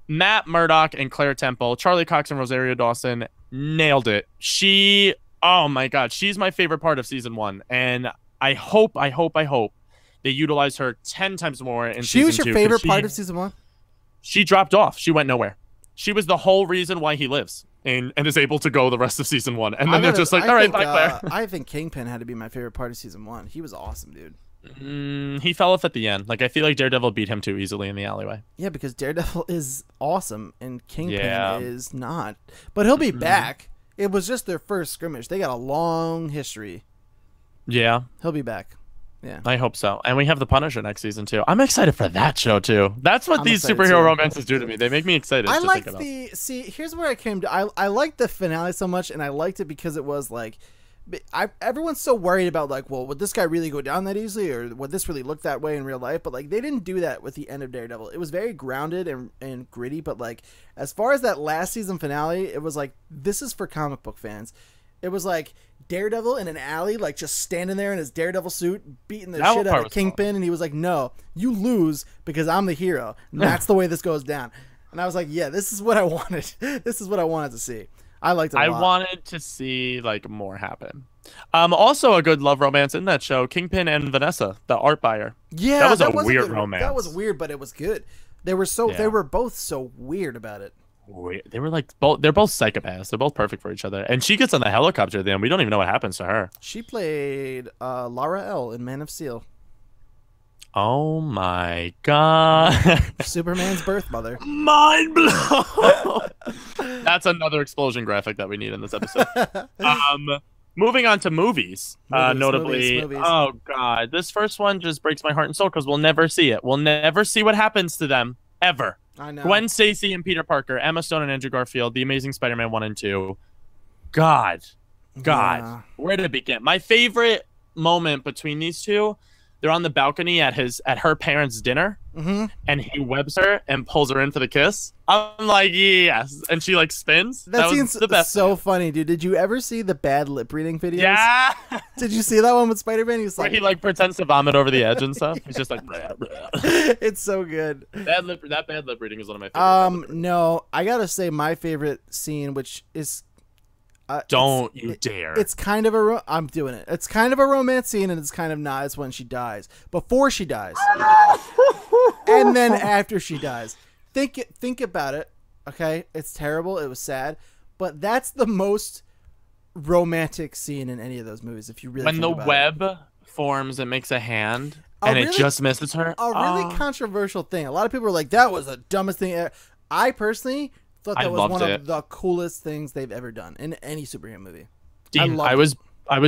Matt Murdock and Claire Temple, Charlie Cox and Rosario Dawson nailed it. Oh my God, she's my favorite part of season 1, and I hope they utilize her 10 times more in season 2. She was your favorite part of season 1? She dropped off. She went nowhere. She was the whole reason why he lives and is able to go the rest of season 1. And then they're just like, all right, bye, Claire. I think Kingpin had to be my favorite part of season 1. He was awesome, dude. He fell off at the end. Like, I feel like Daredevil beat him too easily in the alleyway. Yeah, because Daredevil is awesome and Kingpin is not. But he'll be back. It was just their first scrimmage. They got a long history. Yeah. He'll be back. Yeah, I hope so. And we have The Punisher next season too. I'm excited for that show too. That's what these superhero romances do to me. They make me excited. I like here's where I came to. I liked the finale so much, and I liked it because it was like, everyone's so worried about like, well, would this guy really go down that easily, or would this really look that way in real life? But like, they didn't do that with the end of Daredevil. It was very grounded and gritty. But like, as far as that last season finale, it was like, this is for comic book fans. It was like Daredevil in an alley, like just standing there in his Daredevil suit, beating the shit out of Kingpin, and he was like, "No, you lose because I'm the hero, and that's the way this goes down." And I was like, "Yeah, this is what I wanted. This is what I wanted to see." I liked it a lot. I wanted to see like more happen. Also a good love romance in that show, Kingpin and Vanessa, the art buyer. Yeah, that was a weird romance. That was weird, but it was good. They were both so weird about it. They were like they're both psychopaths. They're both perfect for each other. And she gets on the helicopter at the end. We don't even know what happens to her. She played Lara L in Man of Steel. Oh my God. Superman's birth mother. Mind blown. That's another explosion graphic that we need in this episode. Moving on to movies. Notably, movies. Oh God, this first one just breaks my heart and soul because we'll never see it. We'll never see what happens to them ever. I know. Gwen Stacy and Peter Parker, Emma Stone and Andrew Garfield, The Amazing Spider-Man 1 and 2. God, yeah. Where to begin? My favorite moment between these two, they're on the balcony at her parents' dinner, and he webs her and pulls her in for the kiss. I'm like, yes, and she like spins. That scene's the best. So funny, dude. Did you ever see the bad lip reading videos? Yeah. Did you see that one with Spider-Man? Where he like pretends to vomit over the edge and stuff. He's just like, bleh, bleh. It's so good. That bad lip reading is one of my favorite. No, I gotta say my favorite scene, which is, Don't you dare. It's kind of I'm doing it. It's kind of a romance scene, and it's kind of not. It's when she dies. Before she dies. And then after she dies. Think about it, okay? It's terrible. It was sad. But that's the most romantic scene in any of those movies, if you really think about it. When the web forms and makes a hand, and it just misses her. A really controversial thing. A lot of people were like, that was the dumbest thing ever. I personally thought that was one of the coolest things they've ever done in any superhero movie. Dean, I was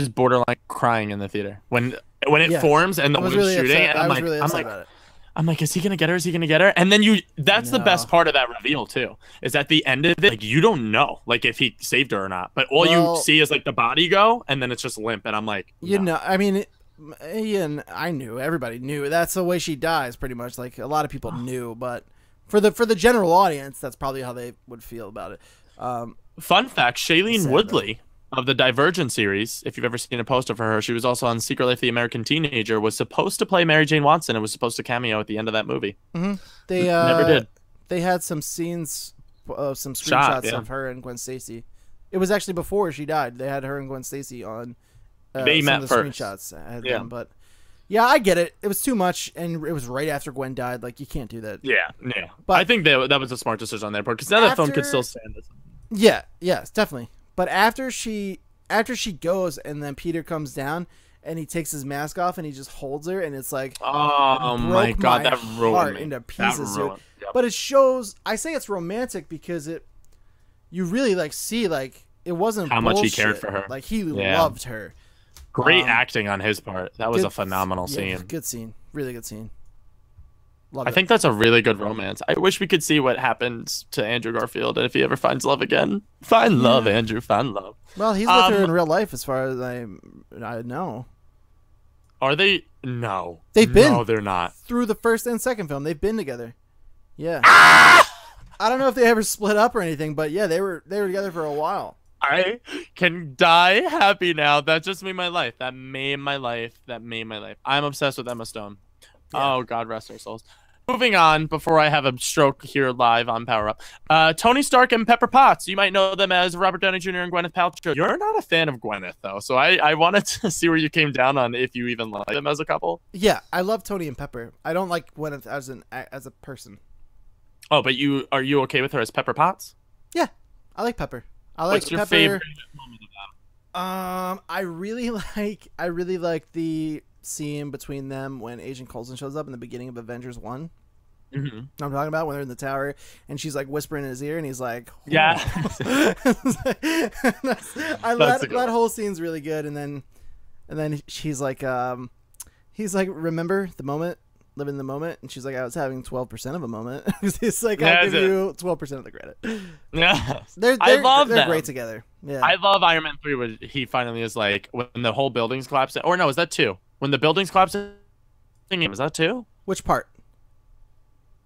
borderline crying in the theater when it forms and the web's really shooting. And I'm like, is he gonna get her? Is he gonna get her? And then that's the best part of that reveal too. Is at the end of it, like you don't know, like if he saved her or not. But all you see is like the body go, and then it's just limp. And I'm like, no. You know, I mean, Ian, I knew, everybody knew. That's the way she dies, pretty much. Like a lot of people knew, but for the general audience, that's probably how they would feel about it. Fun fact: Shailene Woodley of the Divergent series, if you've ever seen a poster for her, she was also on Secret Life of the American Teenager, was supposed to play Mary Jane Watson and was supposed to cameo at the end of that movie. Mm-hmm. They never did. They had some scenes, some screenshots of her and Gwen Stacy. It was actually before she died. They had her and Gwen Stacy on they met first. Screenshots. Them, but yeah, I get it. It was too much, and it was right after Gwen died. Like, you can't do that. Yeah. But I think that was a smart decision on their part, because now that film could still stand this. Yeah, yes, definitely. But after she goes, and then Peter comes down and he takes his mask off and he just holds her, and it's like, oh my god, that ruined me. Into pieces. Yep. But it shows. I say it's romantic because you really like see like it wasn't how bullshit. Much he cared for her. Like he loved her. Great acting on his part. That was a phenomenal scene. Good scene. Really good scene. I think that's a really good romance. I wish we could see what happens to Andrew Garfield and if he ever finds love again. Find love, Andrew. Find love. Well, he's with her in real life, as far as I know. Are they? No. They've been. No, they're not. Through the first and second film, they've been together. Yeah. I don't know if they ever split up or anything, but yeah, they were together for a while. I can die happy now. That just made my life. That made my life. I'm obsessed with Emma Stone. Yeah. Oh, God rest our souls. Moving on, before I have a stroke here live on Power Up. Tony Stark and Pepper Potts. You might know them as Robert Downey Jr. and Gwyneth Paltrow. You're not a fan of Gwyneth, though, so I wanted to see where you came down on if you even like them as a couple. Yeah, I love Tony and Pepper. I don't like Gwyneth as a person. Oh, but are you okay with her as Pepper Potts? Yeah, I like Pepper. What's your favorite moment of that? I really like the scene between them when Agent Coulson shows up in the beginning of Avengers 1. Mm-hmm. I'm talking about when they're in the tower and she's like whispering in his ear and he's like, oh. Yeah. that whole scene's really good. And then she's like, he's like, remember the moment, live in the moment. And she's like, I was having 12% of a moment. It's like, I'll give you 12% of the credit. Yeah. They're great together. Yeah. I love Iron Man 3 when he finally is like, when the whole building's collapsing. Or no, is that 2? When the building's collapsing, is that 2? Which part?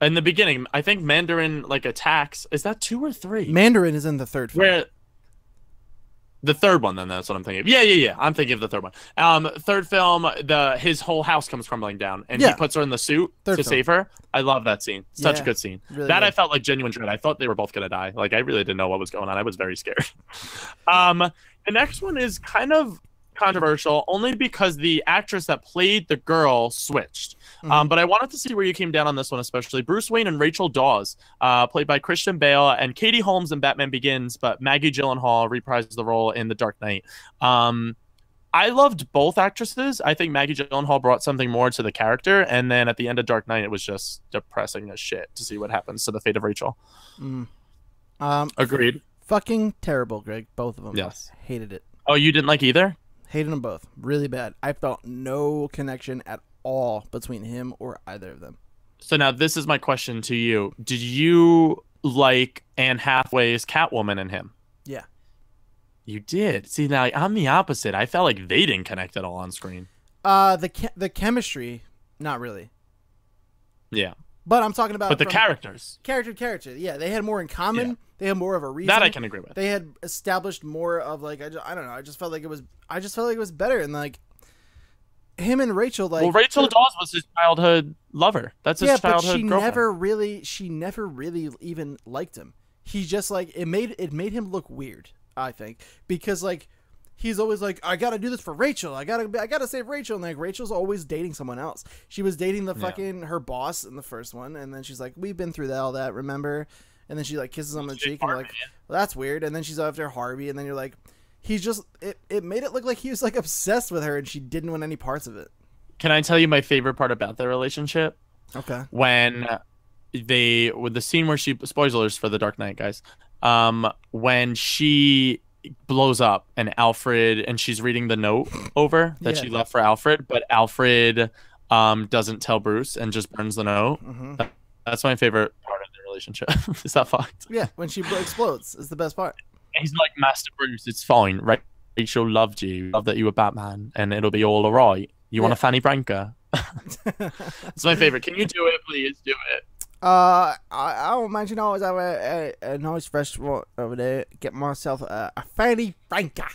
In the beginning, I think Mandarin like attacks. Is that 2 or 3? Mandarin is in the third film. Where the third one, then that's what I'm thinking of. Yeah. I'm thinking of the third one. Third film, his whole house comes crumbling down, and he puts her in the suit to save her. I love that scene. Such a good scene. Really good. I felt like genuine dread. I thought they were both gonna die. Like I really didn't know what was going on. I was very scared. The next one is kind of controversial only because the actress that played the girl switched. But I wanted to see where you came down on this one, especially Bruce Wayne and Rachel Dawes, played by Christian Bale and Katie Holmes in Batman Begins, but Maggie Gyllenhaal reprised the role in The Dark Knight. I loved both actresses. I think Maggie Gyllenhaal brought something more to the character, and then at the end of Dark Knight, it was just depressing as shit to see what happens to the fate of Rachel. Agreed. Fucking terrible, Greg. Both of them. Yes. Hated it. Oh, you didn't like either? Hated them both. Really bad. I felt no connection at all between him or either of them. So now this is my question to you. Did you like Anne Hathaway's Catwoman in him? Yeah. You did. See, now I'm the opposite. I felt like they didn't connect at all on screen. The chemistry, not really. Yeah. But I'm talking about... But the characters. Character. Yeah, they had more in common. Yeah. They had more of a reason. That I can agree with. They had established more of like... I don't know. I just felt like it was better. And like... Him and Rachel, like... Well, Rachel Dawes was his childhood lover. That's his childhood girlfriend. She never really even liked him. He just like... It made him look weird. I think, because like he's always like, I gotta do this for Rachel. I gotta save Rachel. And like Rachel's always dating someone else. She was dating the fucking her boss in the first one, and then she's like, we've been through all that, remember? And then she like kisses him on the cheek, and you're like, well, that's weird. And then she's after Harvey, and then you're like, he's just it made it look like he was like obsessed with her, and she didn't want any parts of it. Can I tell you my favorite part about their relationship? Okay. When with the scene where she, spoilers for The Dark Knight, guys, when she blows up and Alfred, and she's reading the note over that she left for Alfred, but Alfred doesn't tell Bruce and just burns the note. That's my favorite part of their relationship. Is that fucked? Yeah, when she explodes is the best part. And he's like, Master Bruce, it's fine, right? Rachel loved you, loved that you were Batman, and it'll be all right. You want a Fanny Branca? It's my favorite. Can you do it, please? Do it. I'll imagine I always have a nice restaurant over there. Get myself a Fanny Branca.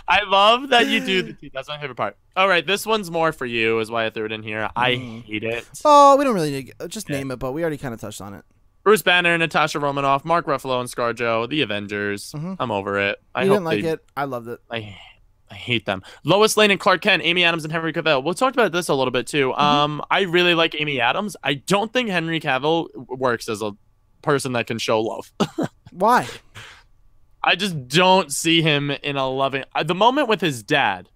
I love that you do the teeth. That's my favorite part. All right, this one's more for you, is why I threw it in here. I hate it. Oh, we don't really need to just name it, but we already kind of touched on it. Bruce Banner, Natasha Romanoff, Mark Ruffalo, and ScarJo, the Avengers. I'm over it. You didn't like it. I loved it. I hate them. Lois Lane and Clark Kent, Amy Adams and Henry Cavill. We'll talk about this a little bit too. I really like Amy Adams. I don't think Henry Cavill works as a person that can show love. Why? I just don't see him in a loving. The moment with his dad.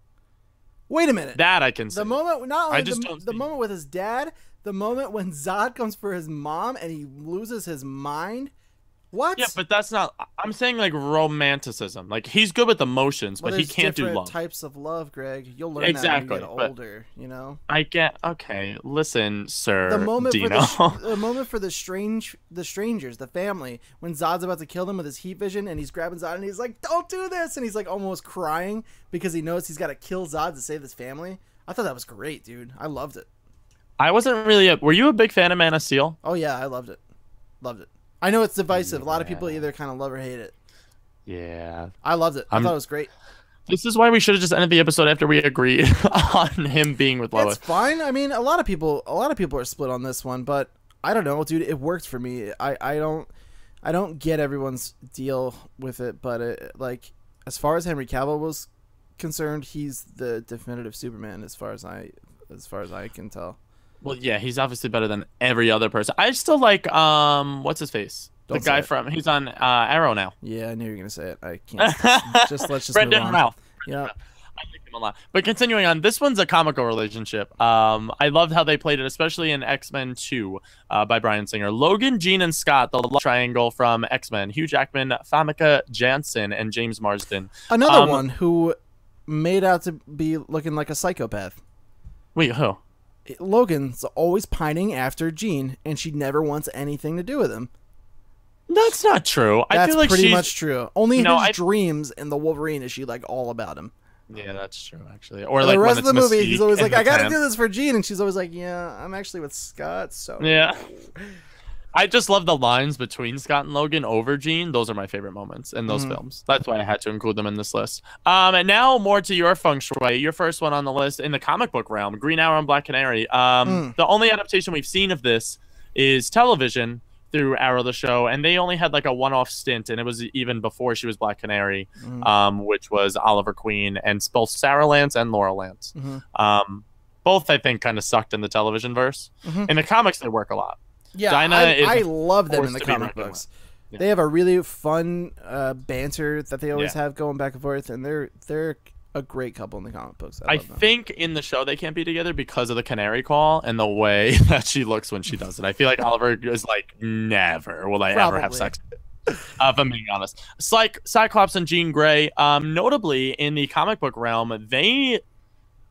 Wait a minute. That I can see. The moment, not only the moment with his dad, the moment when Zod comes for his mom and he loses his mind. What? Yeah, but that's not. I'm saying like romanticism. Like he's good with emotions, but he can't do love. Types of love, Greg. You'll learn that when you get older. You know. I get. Okay, listen, sir. The moment Dino. the moment for the strangers, the family, when Zod's about to kill them with his heat vision, and he's grabbing Zod, and he's like, "Don't do this!" And he's like almost crying because he knows he's got to kill Zod to save his family. I thought that was great, dude. I loved it. I wasn't really. Were you a big fan of Man of Steel? Oh yeah, I loved it. Loved it. I know it's divisive. A lot of people either kind of love or hate it. Yeah. I loved it. I thought it was great. This is why we should have just ended the episode after we agreed on him being with Lois. It's fine. I mean, a lot of people are split on this one, but I don't know, dude. It worked for me. I don't get everyone's deal with it, but like as far as Henry Cavill was concerned, he's the definitive Superman as far as I can tell. Well, yeah, he's obviously better than every other person. I still like what's his face? The guy from he's on Arrow now. Yeah, I knew you were gonna say it. I can't. let's just Brendan move on. Ralph. Yeah, I like him a lot. But continuing on, this one's a comical relationship. I loved how they played it, especially in X-Men 2 by Bryan Singer. Logan, Jean, and Scott, the love triangle from X-Men. Hugh Jackman, Famke Janssen, and James Marsden. Another one who made out to be looking like a psychopath. Wait, who? Logan's always pining after Jean, and she never wants anything to do with him. That's not true. That's I feel like pretty much true. Only in his I... dreams in the Wolverine is she like all about him. Yeah, that's true actually. Or and like the rest of the movie, he's always like, "I gotta tent. do this for Jean," and she's always like, "Yeah, I'm actually with Scott." So yeah. I just love the lines between Scott and Logan over Jean. Those are my favorite moments in those films. That's why I had to include them in this list. And now more to your feng shui. Your first one on the list in the comic book realm, Green Arrow and Black Canary. The only adaptation we've seen of this is television through Arrow the Show, and they only had like a one-off stint, and it was even before she was Black Canary, which was Oliver Queen, and both Sarah Lance and Laura Lance. Both, I think, kind of sucked in the television verse. In the comics, they work a lot. Yeah, I love them in the comic books. Yeah. They have a really fun banter that they always have going back and forth, and they're a great couple in the comic books. I think in the show they can't be together because of the canary call and the way that she looks when she does it. I feel like Oliver is like, never will I ever have sex. If I'm being honest. Cyclops and Jean Grey, notably in the comic book realm, they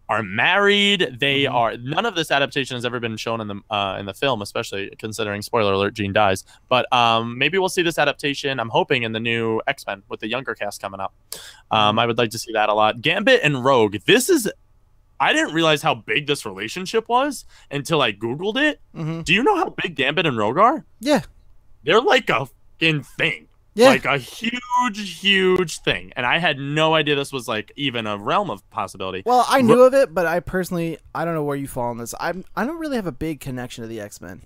are married. They are. None of this adaptation has ever been shown in the film, especially considering, spoiler alert, Jean dies. But maybe we'll see this adaptation. I'm hoping in the new X-Men with the younger cast coming up. I would like to see that a lot. Gambit and Rogue. I didn't realize how big this relationship was until I Googled it. Do you know how big Gambit and Rogue are? Yeah, they're like a fucking thing. Yeah. Like a huge thing. And I had no idea this was like even a realm of possibility. Well, I knew of it, but I don't know where you fall on this. I don't really have a big connection to the X-Men.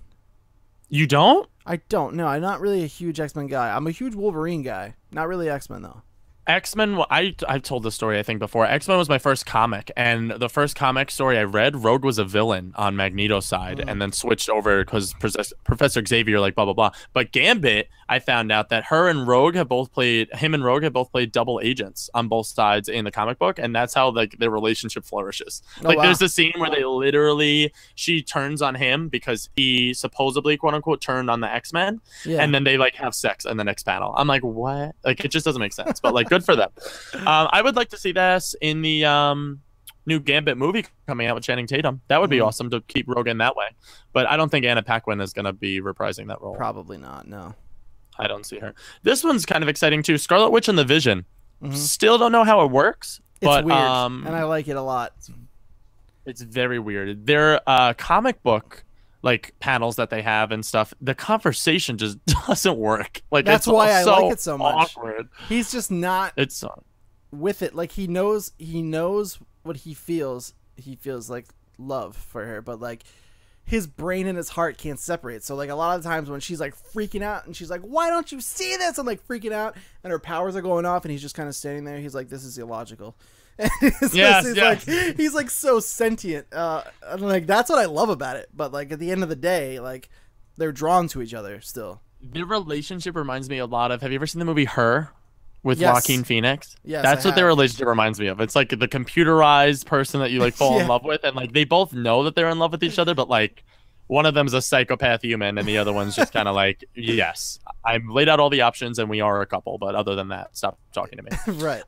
You don't? I don't know. I'm not really a huge X-Men guy. I'm a huge Wolverine guy. Not really X-Men though. X-Men, I've told this story I think before. X-Men was my first comic, and the first comic story I read, Rogue was a villain on Magneto's side, and then switched over because Professor Xavier, like blah blah blah. But Gambit, I found out that him and Rogue have both played double agents on both sides in the comic book, and that's how like their relationship flourishes. Oh, wow. There's a scene where she turns on him because he supposedly quote unquote turned on the X-Men, and then they like have sex in the next panel. I'm like, what? Like it just doesn't make sense, but like good for them. I would like to see this in the new Gambit movie coming out with Channing Tatum. That would be awesome to keep Rogan that way. But I don't think Anna Paquin is going to be reprising that role. Probably not, no. I don't see her. This one's kind of exciting too. Scarlet Witch and the Vision. Still don't know how it works. But, it's weird, and I like it a lot. It's very weird. Their comic book like panels that they have and stuff, the conversation just doesn't work. Like that's why I like it so much. Awkward. He's just not it's with it. Like he knows what he feels. He feels like love for her, but like his brain and his heart can't separate. So like a lot of times when she's like freaking out and she's like, "Why don't you see this?" I'm like freaking out, and her powers are going off, and he's just kind of standing there. He's like, "This is illogical." He's like so sentient. And like that's what I love about it. But like at the end of the day, like they're drawn to each other still. Their relationship reminds me a lot of. Have you ever seen the movie Her with Joaquin Phoenix? Yes, that's what their relationship reminds me of. It's like the computerized person that you like fall in love with, and like they both know that they're in love with each other, but like one of them's a psychopath human, and the other one's just kind of like, yes, I've laid out all the options, and we are a couple, but other than that, stop talking to me. Right.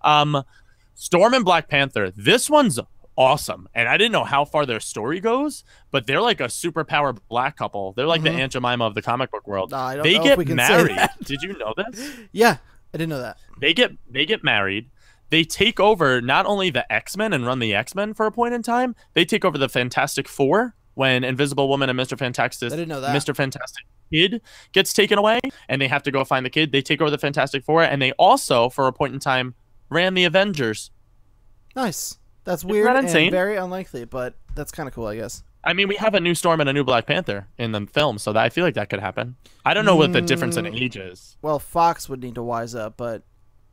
Storm and Black Panther. This one's awesome, and I didn't know how far their story goes, but they're like a superpower black couple. They're like the Aunt Jemima of the comic book world. They get married. Did you know this? Yeah, I didn't know that. They get married. They take over not only the X-Men and run the X-Men for a point in time. They take over the Fantastic Four when Invisible Woman and Mr. Fantastic, I didn't know that. Mr. Fantastic Kid gets taken away, and they have to go find the kid. They take over the Fantastic Four, and they also, for a point in time, ran the Avengers. Nice. That's weird and very unlikely, but that's kind of cool, I guess. I mean, we have a new Storm and a new Black Panther in the film, so I feel like that could happen. I don't know what the difference in age is. Well, Fox would need to wise up, but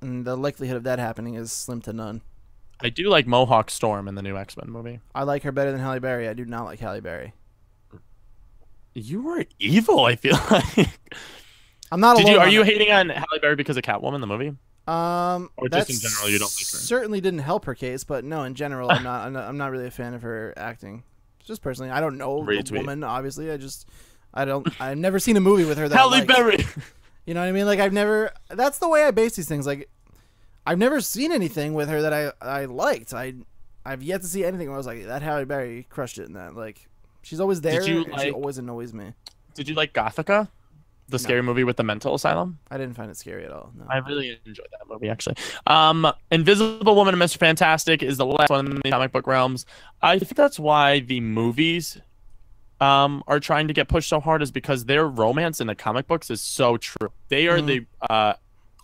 the likelihood of that happening is slim to none. I do like Mohawk Storm in the new X-Men movie. I like her better than Halle Berry. I do not like Halle Berry. You were evil, I feel like. I'm not alone. Are you hating on Halle Berry because of Catwoman, the movie? Or just in general, you don't like her? Certainly didn't help her case, but no, in general, I'm not really a fan of her acting. Just personally, I don't know the woman. Obviously, I've never seen a movie with her that Halle Berry. You know what I mean? Like that's the way I base these things. Like I've never seen anything with her that I liked. I've yet to see anything where I was like, that Halle Berry crushed it in that. Like she's always there. She always annoys me. Did you like Gothica? The scary movie with the mental asylum? I didn't find it scary at all. No. I really enjoyed that movie, actually. Invisible Woman and Mr. Fantastic is the last one in the comic book realms. I think that's why the movies are trying to get pushed so hard, is because their romance in the comic books is so true. They are the,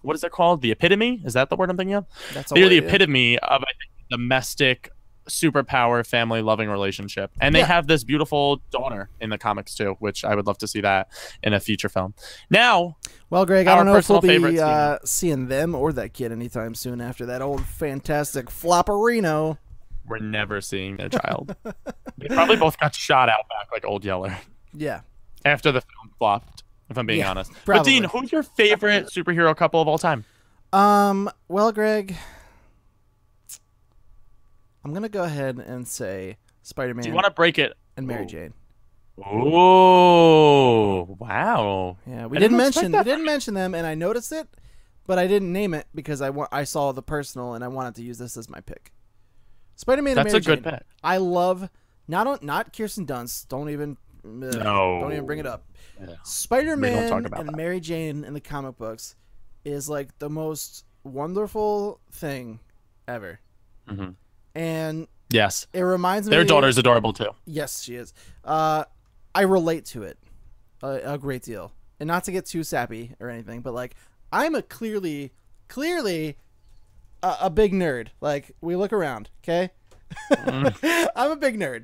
what is it called? The epitome? Is that the word I'm thinking of? They're the epitome of, I think, domestic superpower family loving relationship, and they have this beautiful daughter in the comics too, which I would love to see that in a feature film. Now, well, Greg, I don't know if we'll be seeing them or that kid anytime soon after that old fantastic flopperino. We're never seeing their child. They probably both got shot out back like Old Yeller. Yeah. After the film flopped, if I'm being honest. Probably. But Dean, who's your favorite superhero couple of all time? Well, Greg, I'm going to go ahead and say Spider-Man. Do you want to break it? And Mary Jane. Oh, wow. Yeah, we didn't mention them, and I noticed it, but I didn't name it because I saw the personal, and I wanted to use this as my pick. Spider-Man and Mary Jane. That's a good pick. I love not Kirsten Dunst. Don't even bring it up. Yeah. Spider-Man and Mary Jane in the comic books is like the most wonderful thing ever. Mm-hmm. And yes, it reminds me. Their daughter's adorable too. Yes, she is. I relate to it a great deal, and not to get too sappy or anything, but like I'm a clearly a big nerd. Like we look around, okay? I'm a big nerd,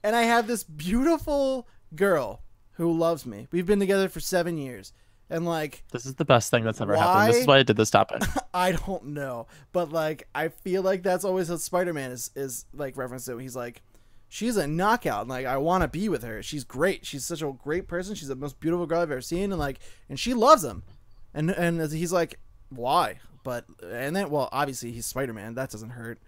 and I have this beautiful girl who loves me. We've been together for 7 years. And like, this is the best thing that's ever happened. This is why I did this topic. I don't know, but like, I feel like that's always what Spider-Man is like referenced to. He's like, she's a knockout, and like, I want to be with her. She's great. She's such a great person. She's the most beautiful girl I've ever seen, and like, and she loves him. And he's like, why? But and then, well, obviously he's Spider-Man. That doesn't hurt.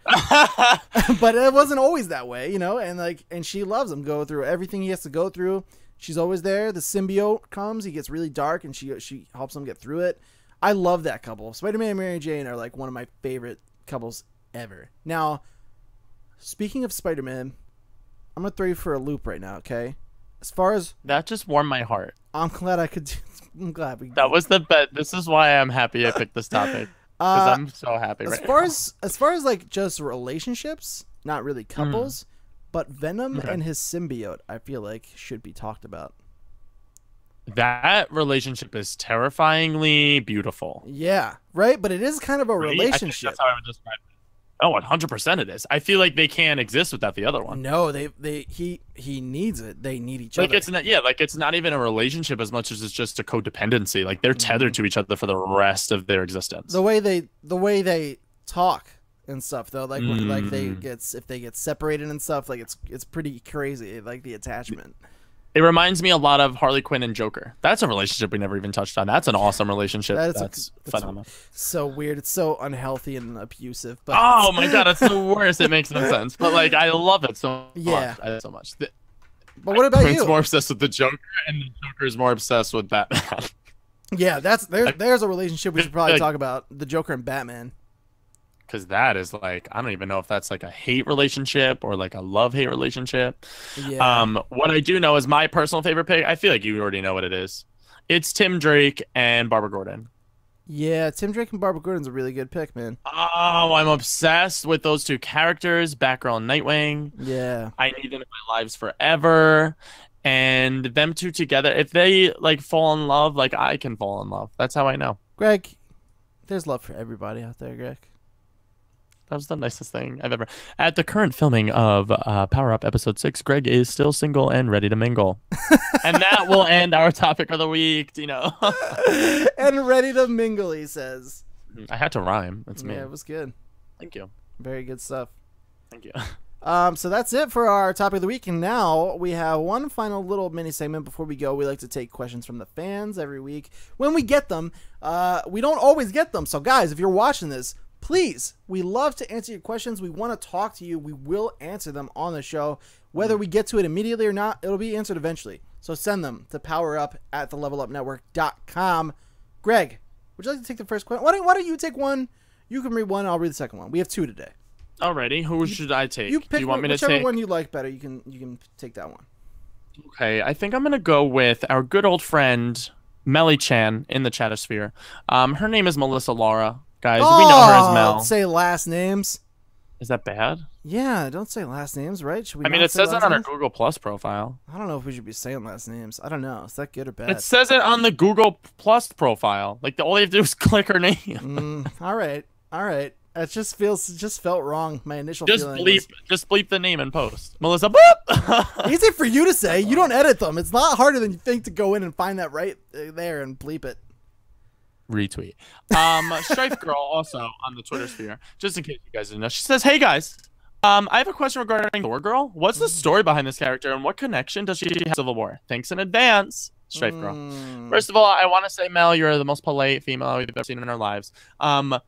But it wasn't always that way, you know. And like, and she loves him. Go through everything he has to go through. She's always there. The symbiote comes. He gets really dark, and she helps him get through it. I love that couple. Spider-Man and Mary Jane are like one of my favorite couples ever. Now, speaking of Spider-Man, I'm gonna throw you for a loop right now. Okay, as far as that just warmed my heart. I'm glad I could. I'm glad we. That was the bet. This is why I'm happy I picked this topic because I'm so happy right now. As far as like just relationships, not really couples. But Venom and his symbiote, I feel like, should be talked about. That relationship is terrifyingly beautiful. Yeah, right? But it is kind of a relationship. That's how I would describe it. Oh, 100% it is. I feel like they can't exist without the other one. No, he needs it. They need each other. It's not, it's not even a relationship as much as it's just a codependency. Like they're tethered to each other for the rest of their existence. The way they talk and stuff though, like if they get separated and stuff, like it's pretty crazy, like the attachment. It reminds me a lot of Harley Quinn and Joker. That's a relationship we never even touched on. That's an awesome relationship. That's phenomenal. So weird. It's so unhealthy and abusive. But oh my god, it's the worst. It makes no sense. But like, I love it so much. I love it so much. But what about you? It's more obsessed with the Joker, and the Joker is more obsessed with Batman. Yeah, there's a relationship we should probably talk about. The Joker and Batman. Because that is like, I don't even know if that's like a hate relationship or like a love-hate relationship. Yeah. What I do know is my personal favorite pick. I feel like you already know what it is. It's Tim Drake and Barbara Gordon. Yeah, Tim Drake and Barbara Gordon's a really good pick, man. Oh, I'm obsessed with those two characters, Batgirl and Nightwing. Yeah. I need them in my lives forever. And them two together, if they like fall in love, like I can fall in love. That's how I know. Greg, there's love for everybody out there, Greg. That was the nicest thing I've ever. At the current filming of Power Up Episode 6, Greg is still single and ready to mingle. And that will end our topic of the week, Dino. And ready to mingle, he says. I had to rhyme. That's me. Yeah, it was good. Thank you. Very good stuff. Thank you. So that's it for our topic of the week. And now we have one final little mini segment before we go. We like to take questions from the fans every week. When we get them, we don't always get them. So guys, if you're watching this, please, we love to answer your questions. We want to talk to you. We will answer them on the show. Whether we get to it immediately or not, it'll be answered eventually. So send them to powerup@thelevelupnetwork.com. Greg, would you like to take the first question? Why don't you take one? You can read one. I'll read the second one. We have two today. Alrighty. Who should I take? You pick. Do you want me to whichever take one you like better. You can take that one. Okay. I think I'm going to go with our good old friend, Melly Chan in the Chatosphere. Her name is Melissa Laura. Guys, we know her as Mel. Don't say last names. Is that bad? Yeah, don't say last names, right? Should we? I mean, it says it on our Google Plus profile. I don't know if we should be saying last names. I don't know. Is that good or bad? It says it on the Google Plus profile. Like, all you have to do is click her name. All right. It just felt wrong. My initial feeling just bleep the name and post. Melissa, boop! Easy for you to say. You don't edit them. It's not harder than you think to go in and find that right there and bleep it. Retweet. Strife Girl also on the Twitter sphere, just in case you guys didn't know. She says, "Hey guys, I have a question regarding Thor Girl. What's the story behind this character, and what connection does she have to Civil War? Thanks in advance, Strife Girl." First of all, I want to say, Mel, you're the most polite female we've ever seen in our lives. Yeah,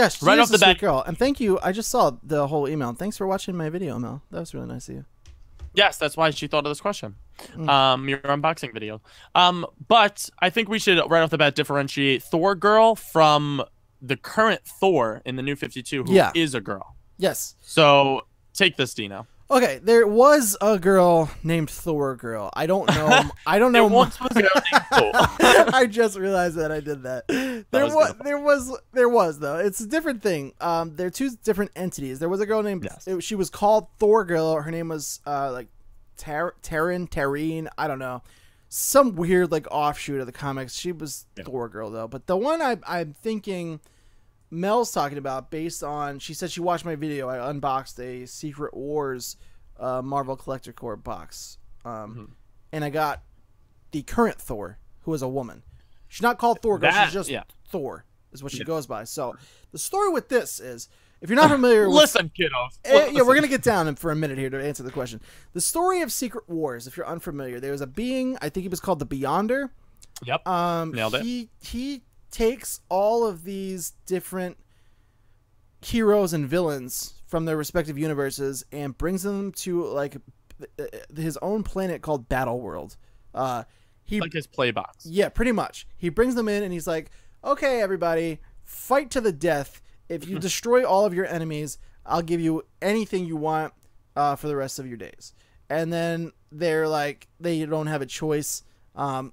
she's right off the bat, girl, and thank you. I just saw the whole email. Thanks for watching my video, Mel. That was really nice of you. Yes, that's why she thought of this question. Your unboxing video. But I think we should right off the bat differentiate Thor Girl from the current Thor in the New 52, who is a girl. Yes. So take this, Dino. Okay, there was a girl named Thor Girl. I don't know. I don't know. Once was a girl named Thor. I just realized that I did that. There was though. It's a different thing. They're two different entities. There was a girl named. She was called Thor Girl. Her name was like Taryn. I don't know. Some weird like offshoot of the comics. She was Thor Girl though. But the one I'm thinking Mel's talking about, based on, she said she watched my video. I unboxed a Secret Wars Marvel Collector Corps box, and I got the current Thor, who is a woman. She's not called Thor Girl. She's just Thor is what she goes by. So the story with this is, if you're not familiar with... Listen, kiddos. Yeah, we're going to get down for a minute here to answer the question. The story of Secret Wars, if you're unfamiliar, there's a being, I think he was called the Beyonder. Yep. Nailed it. He takes all of these different heroes and villains from their respective universes and brings them to like his own planet called Battle World. He like his play box. Yeah, pretty much. He brings them in and he's like, "Okay, everybody, fight to the death. If you destroy all of your enemies, I'll give you anything you want for the rest of your days." And then they're like, they don't have a choice,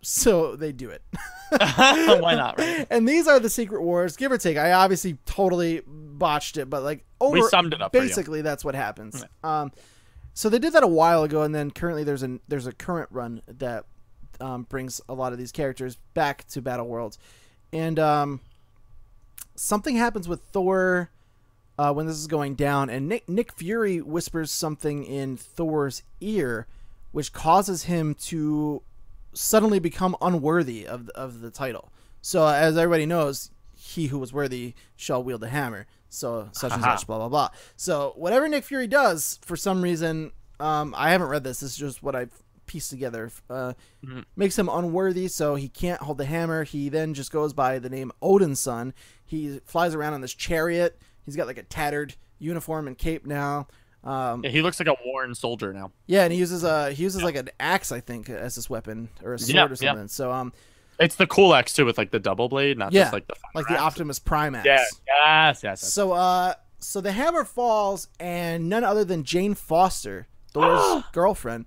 so they do it. Why not, right? And these are the Secret Wars, give or take. I obviously totally botched it, but like we summed it up. Basically, that's what happens. Yeah. So they did that a while ago, and then currently there's a current run that brings a lot of these characters back to Battle World, and something happens with Thor when this is going down, and Nick Fury whispers something in Thor's ear, which causes him to suddenly become unworthy of the title. So as everybody knows, he who was worthy shall wield the hammer. So such and such, blah, blah, blah. So whatever Nick Fury does, for some reason, I haven't read this. This is just what I've pieced together. Makes him unworthy, so he can't hold the hammer. He then just goes by the name Odin's son. He flies around on this chariot. He's got like a tattered uniform and cape now. Yeah, he looks like a worn soldier now. Yeah, and he uses like an axe, I think, as his weapon, or a sword or something. So it's the cool axe too, with like the double blade, not just like the Optimus Prime axe. Yeah, yes. So the hammer falls, and none other than Jane Foster, Thor's girlfriend,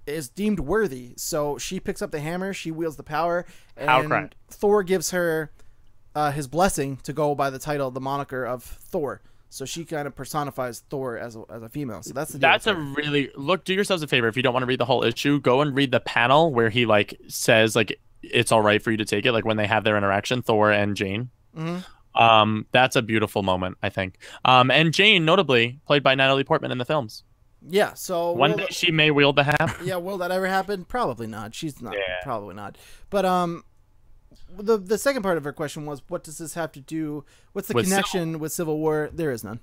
is deemed worthy. So she picks up the hammer, she wields the power, and Thor gives her his blessing to go by the title, the moniker of Thor. So she kind of personifies Thor as a female. So that's the deal. That's a really do yourselves a favor. If you don't want to read the whole issue, go and read the panel where he like says like it's all right for you to take it. Like when they have their interaction, Thor and Jane. Mm-hmm. That's a beautiful moment, I think. And Jane, notably played by Natalie Portman in the films. Yeah. So one day she may wield the hammer. Yeah. Will that ever happen? Probably not. She's not. Yeah. Probably not. But the second part of her question was, what does this have to do? What's the connection with Civil War? There is none.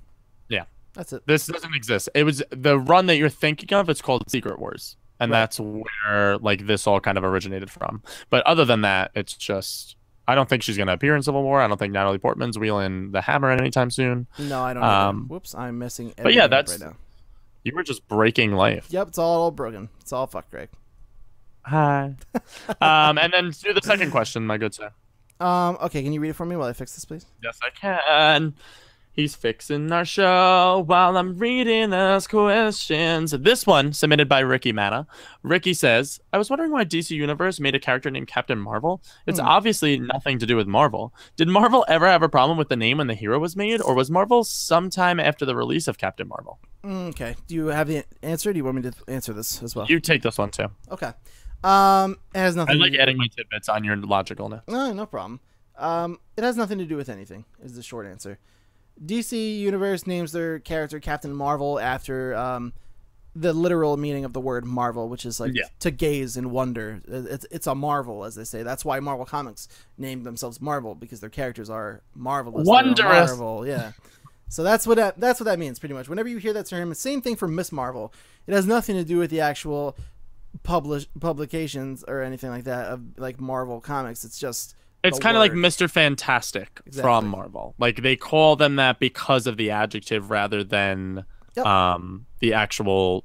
Yeah. That's it. This doesn't exist. It was the run that you're thinking of. It's called Secret Wars. And that's where like this all kind of originated from. But other than that, it's just, I don't think she's going to appear in Civil War. I don't think Natalie Portman's wielding the hammer anytime soon. No, I don't. Whoops, I'm messing everything but yeah, that's up right now. You were just breaking life. Yep, it's all broken. It's all fucked, Greg. Hi. And then do the second question, my good sir. Okay, can you read it for me while I fix this, please? Yes, I can. He's fixing our show while I'm reading those questions. This one submitted by Ricky Mana. Ricky says, I was wondering why DC Universe made a character named Captain Marvel. It's obviously nothing to do with Marvel. Did Marvel ever have a problem with the name when the hero was made, or was Marvel sometime after the release of Captain Marvel? Okay. Do you have the answer? Do you want me to answer this as well? You take this one too. Okay. It has nothing. I like adding my tidbits on your logicalness. No problem. It has nothing to do with anything, is the short answer. DC Universe names their character Captain Marvel after the literal meaning of the word Marvel, which is like to gaze and wonder. It's a marvel, as they say. That's why Marvel Comics named themselves Marvel, because their characters are marvelous. Wondrous. Marvel, yeah. So that's what that means, pretty much. Whenever you hear that term, same thing for Miss Marvel. It has nothing to do with the actual publications or anything like that of like Marvel Comics. It's just it's kind of like Mr. Fantastic from Marvel. Like they call them that because of the adjective rather than the actual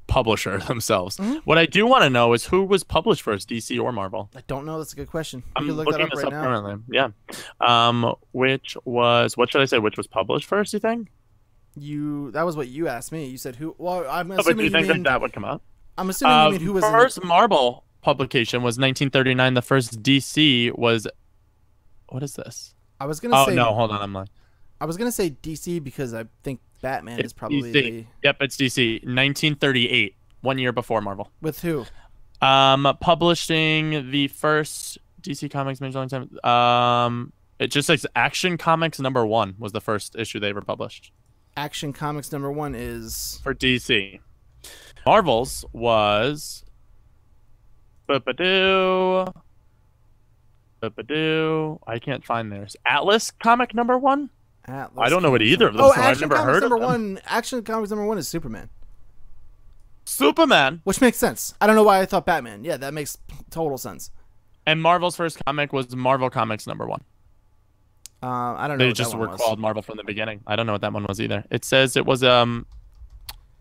publisher themselves. What I do want to know is who was published first, DC or Marvel? I don't know. That's a good question. I'm looking this up currently. Yeah. Which was, what should I say? Which was published first, you think? That was what you asked me. You said who? Well, I'm assuming but do you think that would come up? I'm assuming you mean who was first Marvel publication was 1939. The first DC was, what is this? I was gonna say. Oh no, hold on, I'm lying. I was gonna say DC because I think Batman is probably DC. Yep, it's DC. 1938, 1 year before Marvel. With who? Publishing the first DC Comics major time. It just says Action Comics #1 was the first issue they ever published. Action Comics #1 is for DC. Marvel's was Ba-ba-doo. Ba-ba-doo. I can't find theirs. Atlas comic #1? Atlas I don't know what Comics either of number- those Oh, are. I've Action never Comics heard of number them. one. Action Comics number 1 is Superman, Superman. which makes sense. I don't know why I thought Batman. Yeah, that makes total sense. And Marvel's first comic was Marvel Comics #1. I don't know. They what just that were one was. called Marvel from the beginning. I don't know what that one was either. It says it was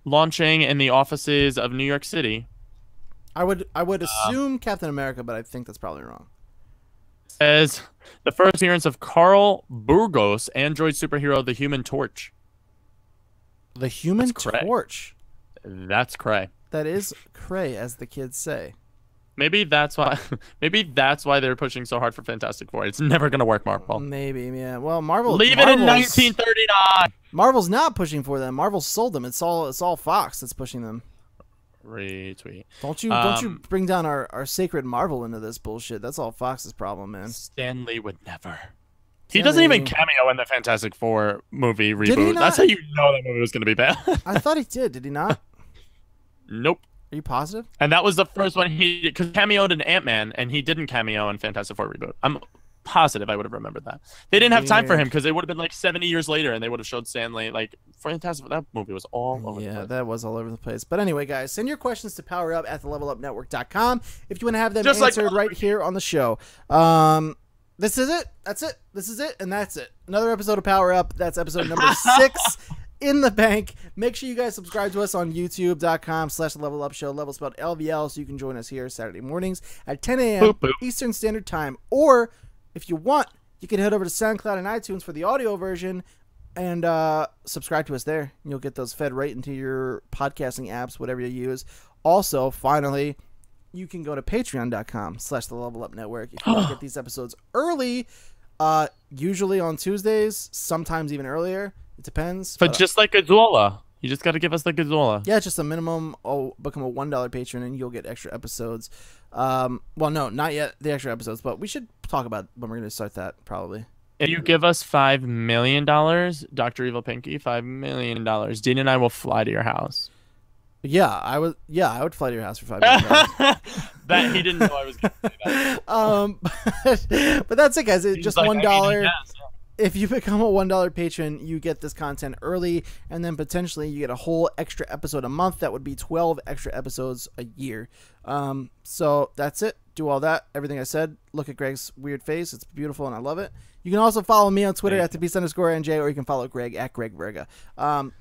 launching in the offices of New York City. I would assume Captain America, but I think that's probably wrong. As the first appearance of Carl Burgos, android superhero, the Human Torch. The Human That's cray. Torch. That's cray. That is cray, as the kids say. Maybe that's why. Maybe that's why they're pushing so hard for Fantastic Four. It's never gonna work, Marvel. Maybe, yeah. Well, Marvel. Leave it in 1939. Marvel's not pushing for them. Marvel sold them. It's all Fox that's pushing them. Retweet. Don't you bring down our sacred Marvel into this bullshit. That's all Fox's problem, man. Stan Lee would never. He doesn't even cameo in the Fantastic Four movie reboot. not? That's how you know that movie was gonna be bad. I thought he did. Did he not? Nope. Are you positive? And that was the first one he did, because cameoed in Ant-Man, and he didn't cameo in Fantastic Four reboot. I'm positive I would have remembered that. They didn't have time for him because it would have been like 70 years later, and they would have showed Stanley. Like, Fantastic, that movie was all over the place. Yeah, that was all over the place. But anyway, guys, send your questions to powerUp@thelevelupnetwork.com if you want to have them Just answered right here on the show. This is it. That's it. This is it, and that's it. Another episode of Power Up. That's episode number 6 in the bank. Make sure you guys subscribe to us on youtube.com/levelupshow. Level spelled LVL, so you can join us here Saturday mornings at 10 a.m. Boop, boop. Eastern Standard Time. Or if you want, you can head over to SoundCloud and iTunes for the audio version and subscribe to us there. And you'll get those fed right into your podcasting apps, whatever you use. Also, finally, you can go to patreon.com/thelevelupnetwork if you want to get these episodes early, usually on Tuesdays, sometimes even earlier. It depends. But just like Gazzola, you just got to give us the Gazzola. Yeah, just a minimum. Become a $1 patron and you'll get extra episodes. Well, no, not yet the extra episodes, but we should talk about when we're going to start that probably. If you give us $5 million, Dr. Evil Pinky, $5 million, Dean and I will fly to your house. Yeah, I would fly to your house for $5 million. That he didn't know I was going to say that. But that's it, guys. It's just like, $1. I mean, yes. If you become a $1 patron, you get this content early, and then potentially you get a whole extra episode a month. That would be 12 extra episodes a year. So that's it. Do all that. Everything I said. Look at Greg's weird face. It's beautiful, and I love it. You can also follow me on Twitter at @thebeast_NJ, or you can follow Greg at Greg Virga.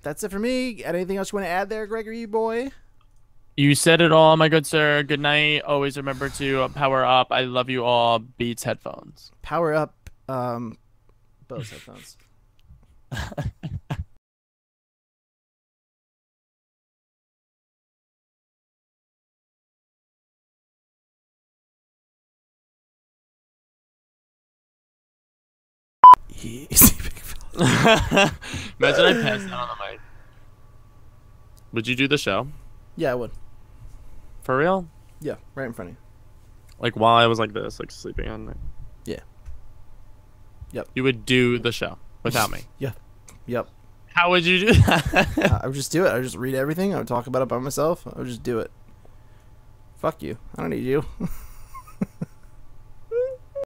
That's it for me. Anything else you want to add there, Gregory boy? You said it all, my good sir. Good night. Always remember to power up. I love you all. Beats headphones. Power up. Bose headphones. Easy, big fella. Imagine I passed out on the mic. Would you do the show? Yeah, I would. For real? Yeah, right in front of you. Like while I was like this, like sleeping on it? Yeah. Yep. You would do the show without me? Yeah. Yep. How would you do that? I would just do it. I would just read everything. I would talk about it by myself. I would just do it. Fuck you. I don't need you.